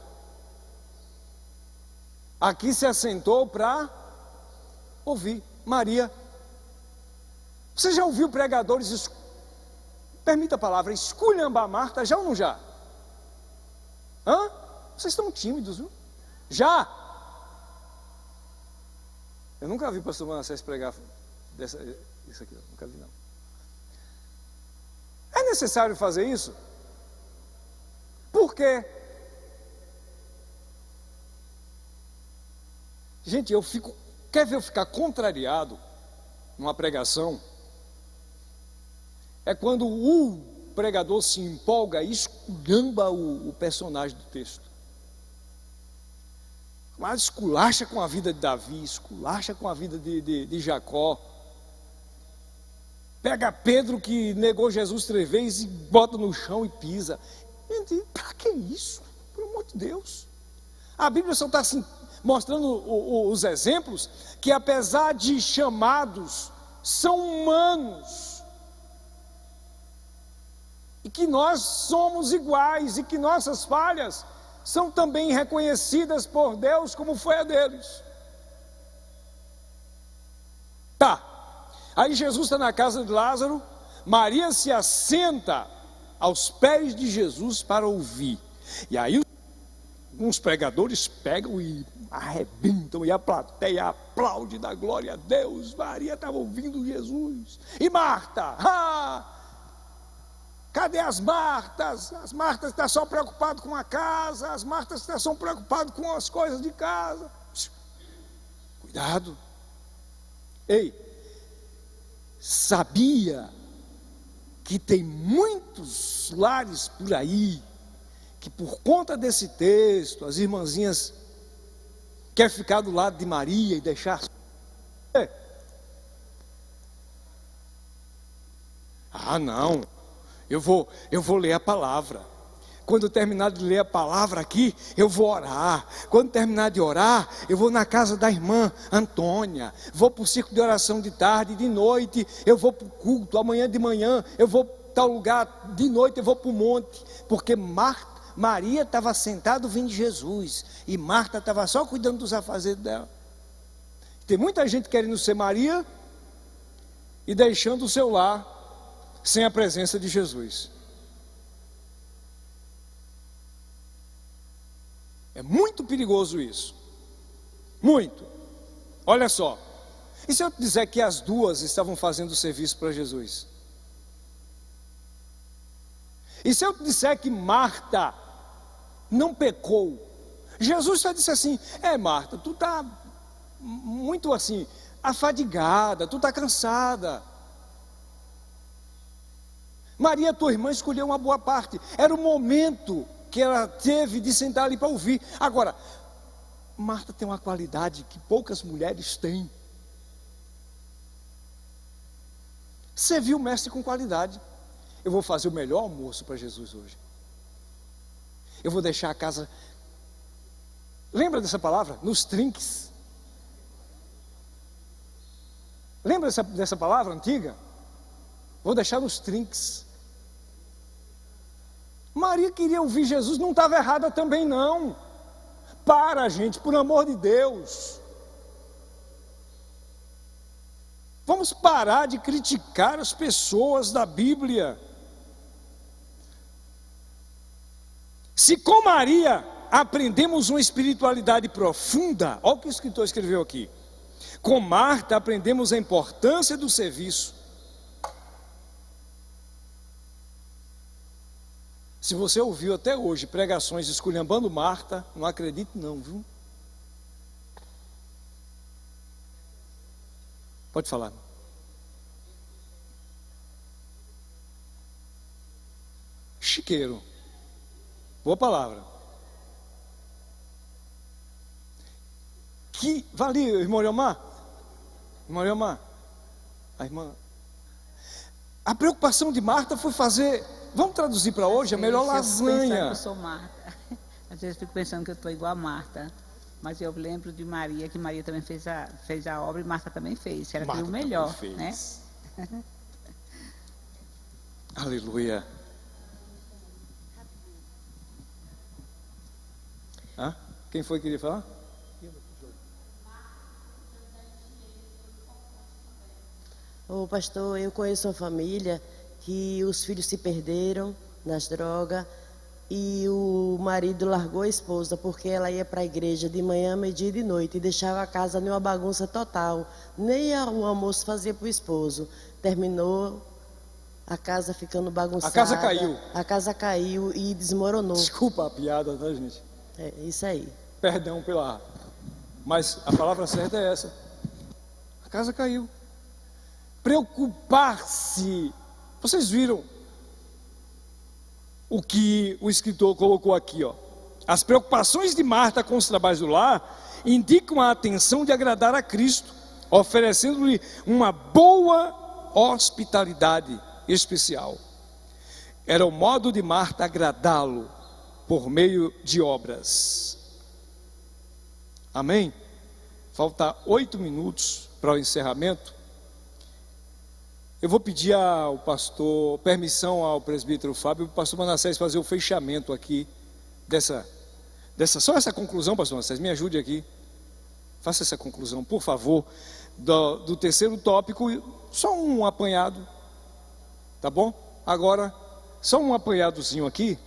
Aqui se assentou para ouvir. Maria. Você já ouviu pregadores, permita a palavra, esculhambar Marta, já ou não já? Hã? Vocês estão tímidos, viu? Já? Eu nunca vi o pastor Manassés pregar isso aqui, nunca vi não. É necessário fazer isso? Por quê? Gente, quer ver eu ficar contrariado numa pregação? É quando o pregador se empolga e esculhamba o personagem do texto. Mas esculacha com a vida de Davi, esculacha com a vida de Jacó. Pega Pedro que negou Jesus 3 vezes e bota no chão e pisa. Gente, para que isso? Pelo amor de Deus. A Bíblia só está assim, mostrando os exemplos que apesar de chamados, são humanos. E que nós somos iguais e que nossas falhas são também reconhecidas por Deus como foi a deles. Tá. Aí Jesus está na casa de Lázaro, Maria se assenta aos pés de Jesus para ouvir. E aí uns pregadores pegam e arrebentam e a plateia aplaude da glória a Deus. Maria estava ouvindo Jesus. E Marta? Cadê as Martas? As Martas estão só preocupadas com a casa, as Martas estão só preocupadas com as coisas de casa. Cuidado. Ei, sabia que tem muitos lares por aí, que por conta desse texto, as irmãzinhas querem ficar do lado de Maria e deixar... Ah, não. Eu vou ler a palavra. Quando eu terminar de ler a palavra aqui, eu vou orar. Quando terminar de orar, eu vou na casa da irmã Antônia. Vou para o círculo de oração de tarde, de noite eu vou para o culto. Amanhã de manhã eu vou para tal lugar, de noite eu vou para o monte. Porque Maria estava sentada ouvindo Jesus e Marta estava só cuidando dos afazeres dela. Tem muita gente querendo ser Maria e deixando o seu lar sem a presença de Jesus. É muito perigoso isso. Muito. Olha só, e se eu te dizer que as duas estavam fazendo o serviço para Jesus? E se eu te disser que Marta não pecou? Jesus só disse assim: Marta, tu está muito assim, afadigada, tu está cansada. Maria, tua irmã, escolheu uma boa parte. Era o momento que ela teve de sentar ali para ouvir. Agora, Marta tem uma qualidade que poucas mulheres têm. Serviu o mestre com qualidade. Eu vou fazer o melhor almoço para Jesus hoje. Eu vou deixar a casa... Lembra dessa palavra? Nos trinques. Lembra dessa palavra antiga? Vou deixar nos trinques. Maria queria ouvir Jesus, não estava errada também não. Para, gente, por amor de Deus. Vamos parar de criticar as pessoas da Bíblia. Se com Maria aprendemos uma espiritualidade profunda, olha o que o escritor escreveu aqui. Com Marta aprendemos a importância do serviço. Se você ouviu até hoje pregações esculhambando Marta, não acredito não, viu? Pode falar. Chiqueiro. Boa palavra. Que valeu, irmão Leomar? Irmão Leomar? A irmã... A preocupação de Marta foi fazer... Vamos traduzir para hoje, a melhor lasanha. Eu sou Marta. Às vezes eu fico pensando que eu estou igual a Marta. Mas eu lembro de Maria, que Maria também fez a obra e Marta também fez. Ela fez o melhor, né? Aleluia. Quem foi que queria falar? Ô pastor, eu conheço uma família que os filhos se perderam nas drogas e o marido largou a esposa porque ela ia para a igreja de manhã, meio-dia e de noite e deixava a casa numa bagunça total. Nem o almoço fazia para o esposo. Terminou a casa ficando bagunçada. A casa caiu. A casa caiu e desmoronou. Desculpa a piada, tá, gente? É isso aí. Perdão pela... Mas a palavra certa é essa. A casa caiu. Preocupar-se. Vocês viram o que o escritor colocou aqui, ó? As preocupações de Marta com os trabalhos do lar indicam a atenção de agradar a Cristo, oferecendo-lhe uma boa hospitalidade especial. Era o modo de Marta agradá-lo por meio de obras. Amém? Falta 8 minutos para o encerramento. Eu vou pedir ao pastor, permissão ao presbítero Fábio, o pastor Manassés fazer o fechamento aqui só essa conclusão, pastor Manassés, me ajude aqui. Faça essa conclusão, por favor, do terceiro tópico, só um apanhado, tá bom? Agora, só um apanhadozinho aqui,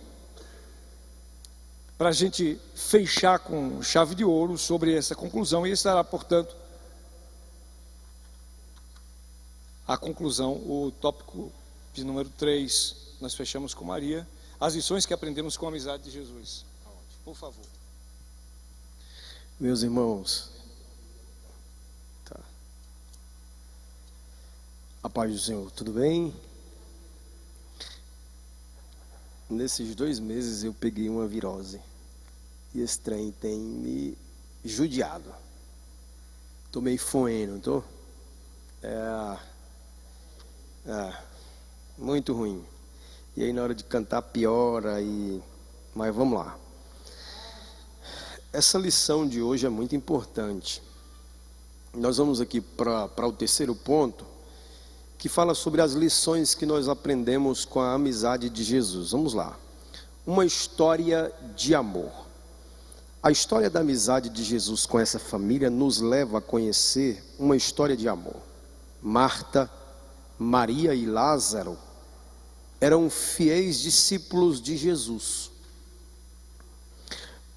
para a gente fechar com chave de ouro sobre essa conclusão, e estará, portanto, a conclusão, o tópico de número 3, nós fechamos com Maria, as lições que aprendemos com a amizade de Jesus. Por favor. Meus irmãos, a paz do Senhor, tudo bem? Nesses 2 meses eu peguei uma virose, e esse trem tem me judiado. Tô meio foendo, não tô? Muito ruim. E aí na hora de cantar piora, mas vamos lá. Essa lição de hoje é muito importante. Nós vamos aqui para o terceiro ponto, que fala sobre as lições que nós aprendemos com a amizade de Jesus. Vamos lá. Uma história de amor. A história da amizade de Jesus com essa família nos leva a conhecer uma história de amor. Marta, Maria e Lázaro eram fiéis discípulos de Jesus.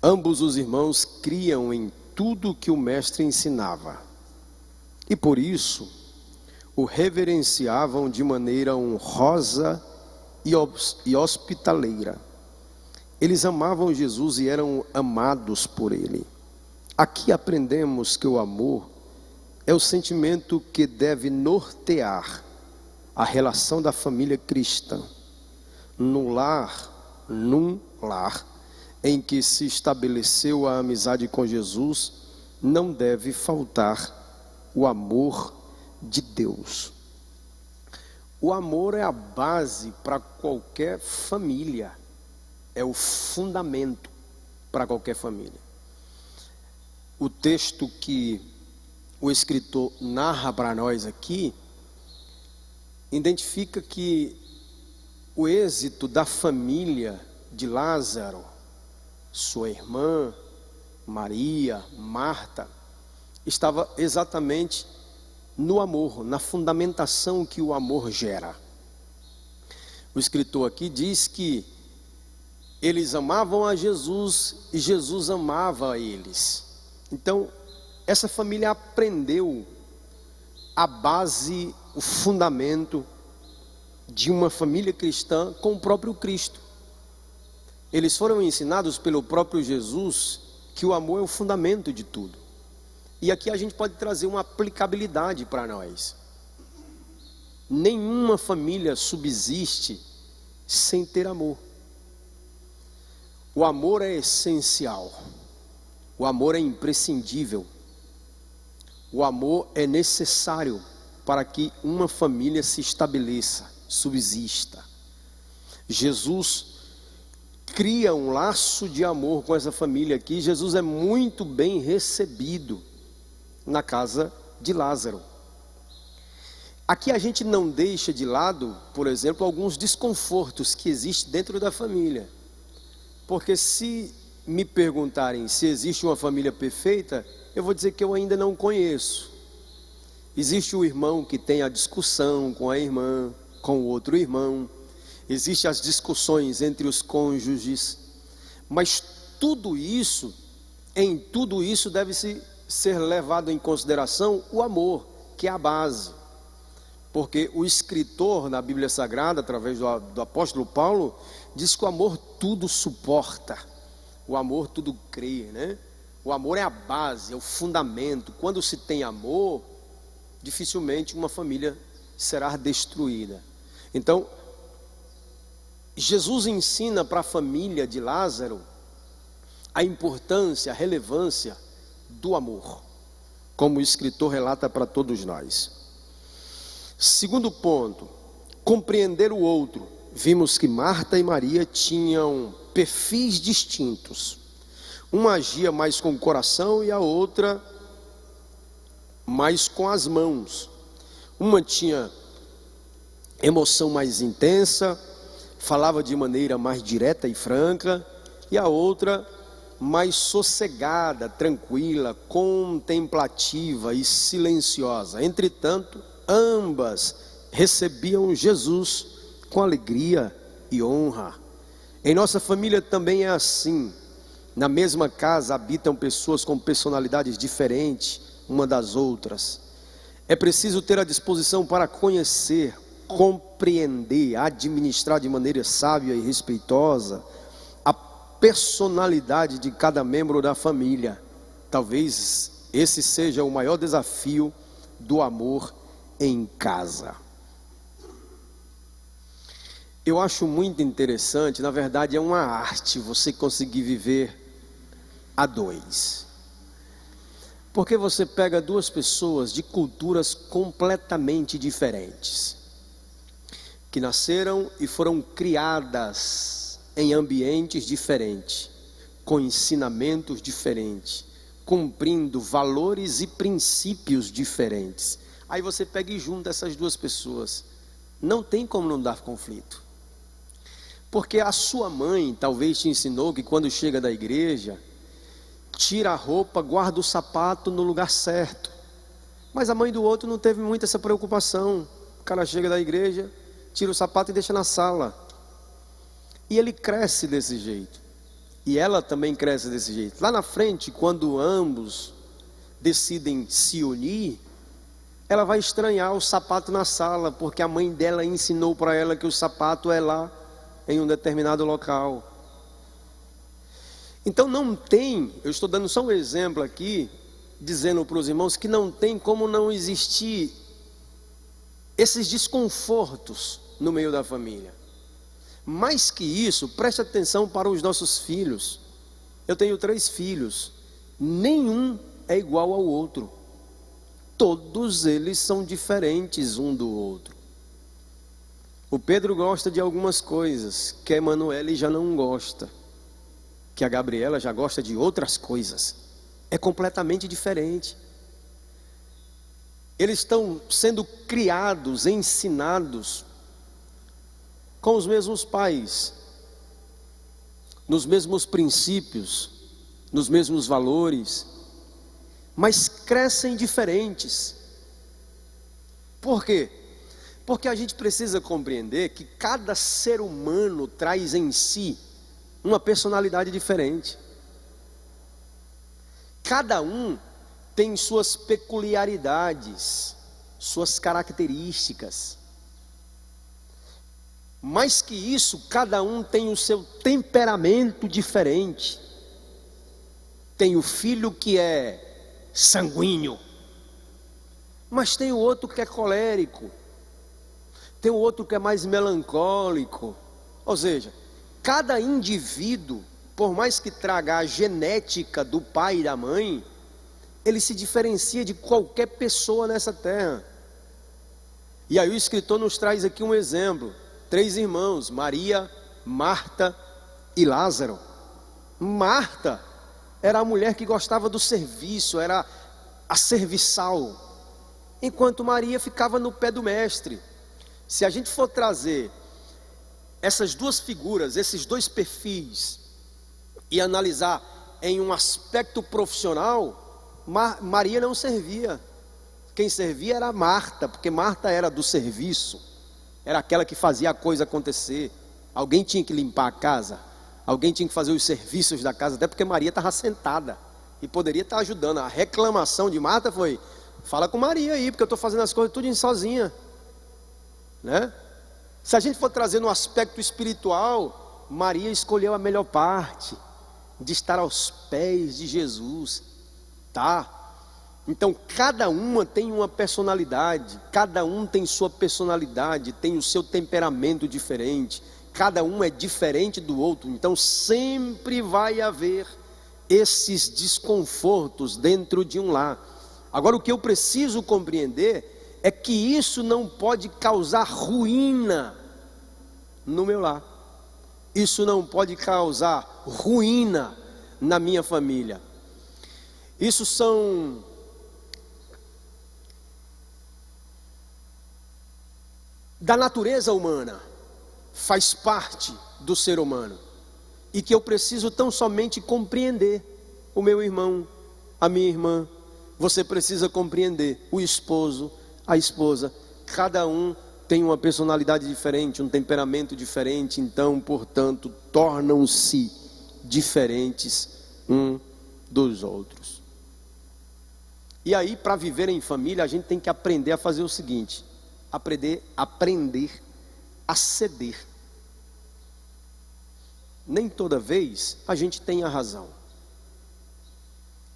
Ambos os irmãos criam em tudo que o mestre ensinava. e por isso o reverenciavam de maneira honrosa e hospitaleira. Eles amavam Jesus e eram amados por Ele. Aqui aprendemos que o amor é o sentimento que deve nortear a relação da família cristã. Num lar em que se estabeleceu a amizade com Jesus, não deve faltar o amor de Deus. O amor é a base para qualquer família, é o fundamento para qualquer família. O texto que o escritor narra para nós aqui identifica que o êxito da família de Lázaro, sua irmã, Maria, Marta, estava exatamente no amor, na fundamentação que o amor gera. O escritor aqui diz que eles amavam a Jesus e Jesus amava a eles. Então, essa família aprendeu a base, o fundamento de uma família cristã com o próprio Cristo. Eles foram ensinados pelo próprio Jesus que o amor é o fundamento de tudo. E aqui a gente pode trazer uma aplicabilidade para nós. Nenhuma família subsiste sem ter amor. O amor é essencial. O amor é imprescindível. O amor é necessário para que uma família se estabeleça, subsista. Jesus cria um laço de amor com essa família aqui. Jesus é muito bem recebido na casa de Lázaro. Aqui a gente não deixa de lado, por exemplo, alguns desconfortos que existem dentro da família. Porque se me perguntarem se existe uma família perfeita, eu vou dizer que eu ainda não conheço. Existe o irmão que tem a discussão com a irmã, com o outro irmão. Existem as discussões entre os cônjuges. Mas em tudo isso deve ser levado em consideração o amor, que é a base. Porque o escritor na Bíblia Sagrada, através do apóstolo Paulo, diz que o amor tudo suporta, o amor tudo crê, né? O amor é a base, é o fundamento. Quando se tem amor, dificilmente uma família será destruída. Então, Jesus ensina para a família de Lázaro a importância, a relevância do amor, como o escritor relata para todos nós. Segundo ponto, compreender o outro. Vimos que Marta e Maria tinham perfis distintos. Uma agia mais com o coração e a outra mais com as mãos. Uma tinha emoção mais intensa, falava de maneira mais direta e franca, e a outra mais sossegada, tranquila, contemplativa e silenciosa. Entretanto, ambas recebiam Jesus com alegria e honra. Em nossa família também é assim. Na mesma casa habitam pessoas com personalidades diferentes uma das outras. É preciso ter a disposição para conhecer, compreender, administrar de maneira sábia e respeitosa a personalidade de cada membro da família. Talvez esse seja o maior desafio do amor em casa. Eu acho muito interessante, na verdade é uma arte você conseguir viver a dois. Porque você pega duas pessoas de culturas completamente diferentes, que nasceram e foram criadas em ambientes diferentes, com ensinamentos diferentes, cumprindo valores e princípios diferentes. Aí você pega e junta essas duas pessoas. Não tem como não dar conflito. Porque a sua mãe talvez te ensinou que quando chega da igreja, tira a roupa, guarda o sapato no lugar certo. Mas a mãe do outro não teve muito essa preocupação. O cara chega da igreja, tira o sapato e deixa na sala. E ele cresce desse jeito. E ela também cresce desse jeito. Lá na frente, quando ambos decidem se unir, ela vai estranhar o sapato na sala, porque a mãe dela ensinou para ela que o sapato é lá, em um determinado local. Então não tem, eu estou dando só um exemplo aqui, dizendo para os irmãos que não tem como não existir esses desconfortos no meio da família. Mais que isso, preste atenção para os nossos filhos. Eu tenho 3 filhos, nenhum é igual ao outro. Todos eles são diferentes um do outro. O Pedro gosta de algumas coisas que a Emanuele já não gosta, que a Gabriela já gosta de outras coisas. É completamente diferente. Eles estão sendo criados, ensinados com os mesmos pais, nos mesmos princípios, nos mesmos valores, mas crescem diferentes. Por quê? Porque a gente precisa compreender que cada ser humano traz em si uma personalidade diferente. Cada um tem suas peculiaridades, suas características. Mais que isso, cada um tem o seu temperamento diferente. Tem o filho que é sanguíneo, mas tem o outro que é colérico, tem o outro que é mais melancólico. Ou seja, cada indivíduo, por mais que traga a genética do pai e da mãe, ele se diferencia de qualquer pessoa nessa terra. E aí o escritor nos traz aqui um exemplo: 3 irmãos, Maria, Marta e Lázaro. Marta era a mulher que gostava do serviço, era a serviçal, enquanto Maria ficava no pé do mestre. Se a gente for trazer essas 2 figuras, esses 2 perfis, e analisar em um aspecto profissional, Maria não servia. Quem servia era Marta, porque Marta era do serviço, era aquela que fazia a coisa acontecer. Alguém tinha que limpar a casa, alguém tinha que fazer os serviços da casa, até porque Maria estava sentada e poderia estar ajudando. A reclamação de Marta foi: fala com Maria aí, porque eu estou fazendo as coisas tudo sozinha, né? Se a gente for trazer no aspecto espiritual, Maria escolheu a melhor parte, de estar aos pés de Jesus, tá? Então cada uma tem uma personalidade, cada um tem sua personalidade, tem o seu temperamento diferente, cada um é diferente do outro. Então sempre vai haver esses desconfortos dentro de um lar. Agora, o que eu preciso compreender é que isso não pode causar ruína no meu lar. Isso não pode causar ruína na minha família. Isso são da natureza humana, faz parte do ser humano, e que eu preciso tão somente compreender. O meu irmão, a minha irmã, você precisa compreender, o esposo, a esposa, cada um tem uma personalidade diferente, um temperamento diferente, então, portanto, tornam-se diferentes um dos outros. E aí, para viver em família, a gente tem que aprender a fazer o seguinte: aprender a ceder. Nem toda vez a gente tem a razão.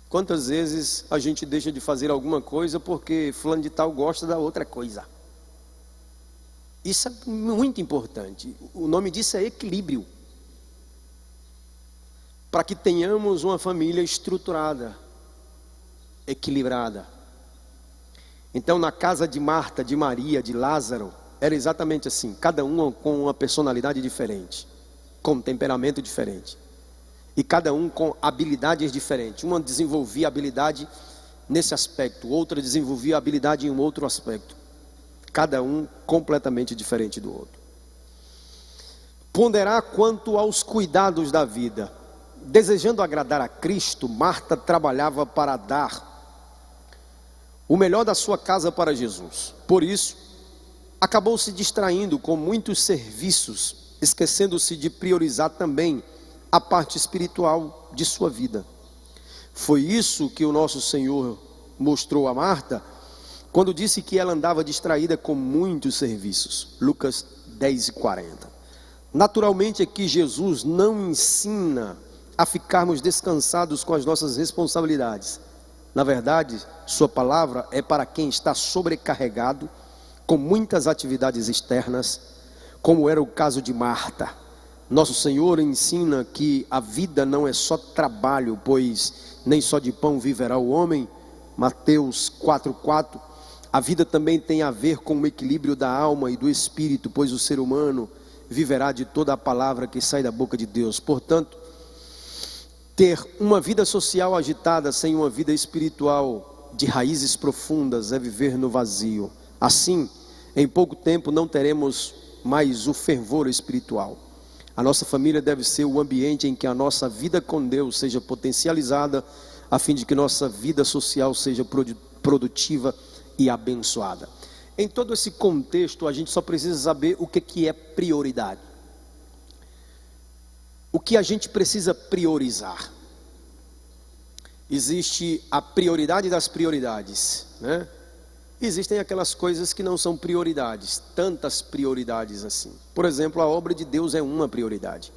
Quantas vezes a gente deixa de fazer alguma coisa porque fulano de tal gosta da outra coisa? Isso é muito importante. O nome disso é equilíbrio. Para que tenhamos uma família estruturada, equilibrada. Então, na casa de Marta, de Maria, de Lázaro, era exatamente assim, cada um com uma personalidade diferente, com um temperamento diferente, e cada um com habilidades diferentes. Uma desenvolvia habilidade nesse aspecto, outra desenvolvia habilidade em um outro aspecto, cada um completamente diferente do outro. Ponderar quanto aos cuidados da vida. Desejando agradar a Cristo, Marta trabalhava para dar o melhor da sua casa para Jesus. Por isso, acabou se distraindo com muitos serviços, esquecendo-se de priorizar também a parte espiritual de sua vida. Foi isso que o nosso Senhor mostrou a Marta quando disse que ela andava distraída com muitos serviços. Lucas 10:40. Naturalmente é que Jesus não ensina a ficarmos descansados com as nossas responsabilidades. Na verdade, sua palavra é para quem está sobrecarregado com muitas atividades externas, como era o caso de Marta. Nosso Senhor ensina que a vida não é só trabalho, pois nem só de pão viverá o homem. Mateus 4:4. A vida também tem a ver com o equilíbrio da alma e do espírito, pois o ser humano viverá de toda a palavra que sai da boca de Deus. Portanto, ter uma vida social agitada sem uma vida espiritual de raízes profundas é viver no vazio. Assim, em pouco tempo não teremos mais o fervor espiritual. A nossa família deve ser o ambiente em que a nossa vida com Deus seja potencializada, a fim de que nossa vida social seja produtiva e abençoada. Em todo esse contexto, a gente só precisa saber o que é prioridade. O que a gente precisa priorizar? Existe a prioridade das prioridades, né? Existem aquelas coisas que não são prioridades, tantas prioridades assim. Por exemplo, a obra de Deus é uma prioridade.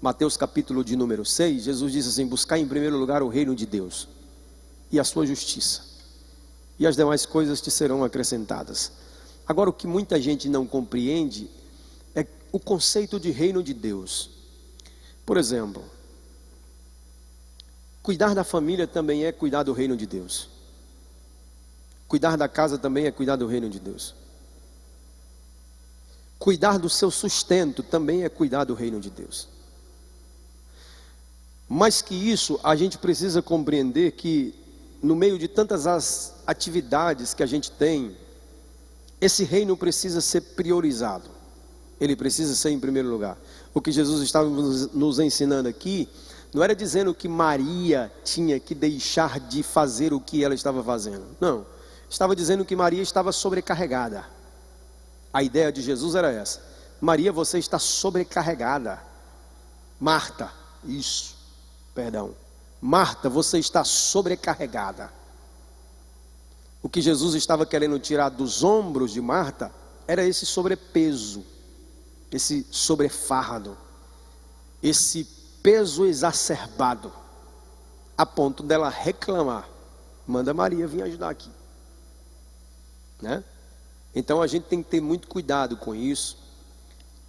Mateus capítulo de número 6, Jesus diz assim: buscar em primeiro lugar o reino de Deus e a sua justiça, e as demais coisas te serão acrescentadas. Agora, o que muita gente não compreende é o conceito de reino de Deus. Por exemplo, cuidar da família também é cuidar do reino de Deus. Cuidar da casa também é cuidar do reino de Deus. Cuidar do seu sustento também é cuidar do reino de Deus. Mais que isso, a gente precisa compreender que no meio de tantas as atividades que a gente tem, esse reino precisa ser priorizado. Ele precisa ser em primeiro lugar. O que Jesus estava nos ensinando aqui não era dizendo que Maria tinha que deixar de fazer o que ela estava fazendo. Não. Estava dizendo que Maria estava sobrecarregada. A ideia de Jesus era essa: Maria, você está sobrecarregada. Marta, Marta, você está sobrecarregada. O que Jesus estava querendo tirar dos ombros de Marta era esse sobrepeso, esse sobrefardo, esse peso exacerbado, a ponto dela reclamar: manda Maria vir ajudar aqui, né? Então a gente tem que ter muito cuidado com isso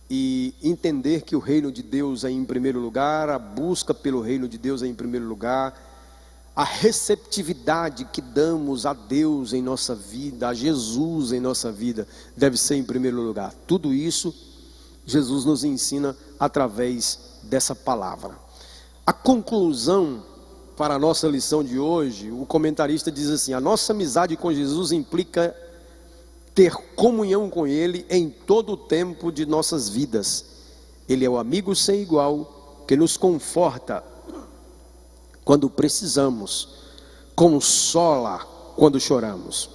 e entender que o reino de Deus é em primeiro lugar, a busca pelo reino de Deus é em primeiro lugar, a receptividade que damos a Deus em nossa vida, a Jesus em nossa vida, deve ser em primeiro lugar. Tudo isso Jesus nos ensina através dessa palavra. A conclusão para a nossa lição de hoje, o comentarista diz assim: a nossa amizade com Jesus implica ter comunhão com Ele em todo o tempo de nossas vidas. Ele é o amigo sem igual, que nos conforta quando precisamos, consola quando choramos.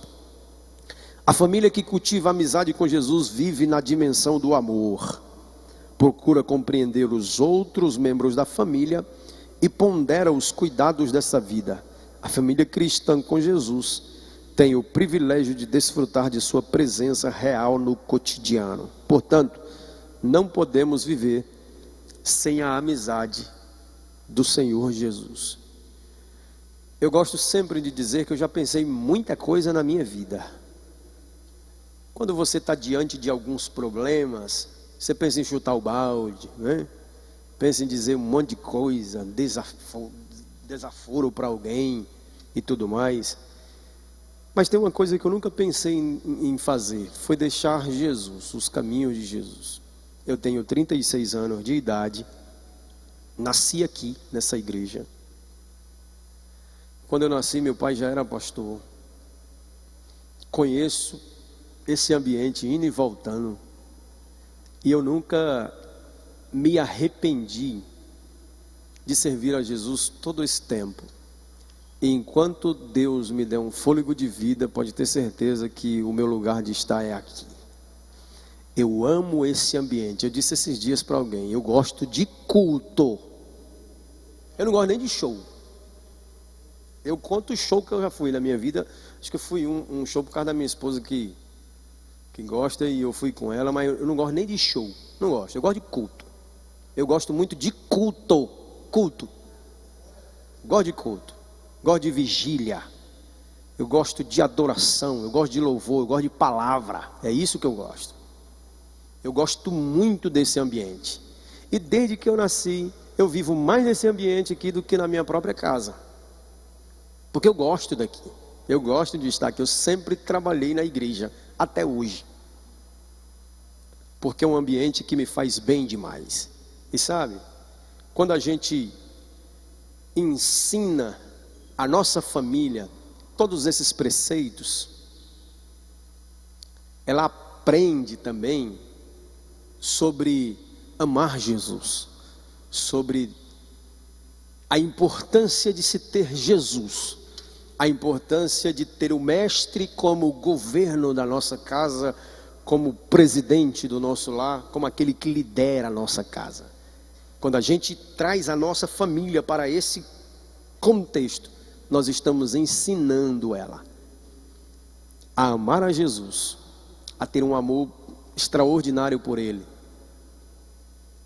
A família que cultiva a amizade com Jesus vive na dimensão do amor, procura compreender os outros membros da família e pondera os cuidados dessa vida. A família cristã com Jesus tem o privilégio de desfrutar de sua presença real no cotidiano. Portanto, não podemos viver sem a amizade do Senhor Jesus. Eu gosto sempre de dizer que eu já pensei muita coisa na minha vida. Quando você está diante de alguns problemas, você pensa em chutar o balde, né? Pensa em dizer um monte de coisa, desaforo para alguém e tudo mais. Mas tem uma coisa que eu nunca pensei em fazer, foi deixar Jesus, os caminhos de Jesus. Eu tenho 36 anos de idade, nasci aqui nessa igreja. Quando eu nasci, meu pai já era pastor. Conheço esse ambiente indo e voltando. E eu nunca me arrependi de servir a Jesus todo esse tempo. E enquanto Deus me der um fôlego de vida, pode ter certeza que o meu lugar de estar é aqui. Eu amo esse ambiente. Eu disse esses dias para alguém: eu gosto de culto. Eu não gosto nem de show. Eu conto o show que eu já fui na minha vida. Acho que eu fui um show por causa da minha esposa que gosta, e eu fui com ela, mas eu não gosto nem de show. Não gosto, eu gosto de culto. Eu gosto muito de culto. Gosto de culto. Gosto de vigília. Eu gosto de adoração. Eu gosto de louvor. Eu gosto de palavra. É isso que eu gosto. Eu gosto muito desse ambiente. E desde que eu nasci, eu vivo mais nesse ambiente aqui do que na minha própria casa. Porque eu gosto daqui. Eu gosto de estar aqui. Eu sempre trabalhei na igreja, até hoje. Porque é um ambiente que me faz bem demais. E sabe, quando a gente ensina a nossa família todos esses preceitos, ela aprende também sobre amar Jesus, sobre a importância de se ter Jesus, a importância de ter o mestre como governo da nossa casa, como presidente do nosso lar, como aquele que lidera a nossa casa. Quando a gente traz a nossa família para esse contexto, nós estamos ensinando ela a amar a Jesus, a ter um amor extraordinário por Ele,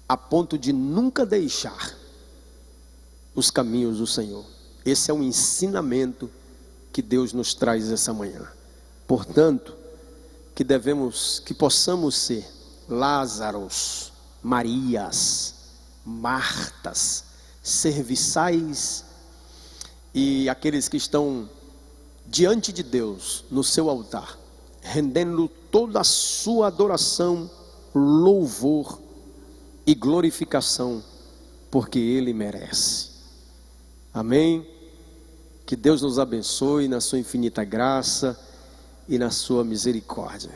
a ponto de nunca deixar os caminhos do Senhor. Esse é um ensinamento que Deus nos traz essa manhã. Portanto, que possamos ser Lázaros, Marias, Martas, serviçais e aqueles que estão diante de Deus no seu altar, rendendo toda a sua adoração, louvor e glorificação, porque Ele merece. Amém? Que Deus nos abençoe na sua infinita graça e na sua misericórdia.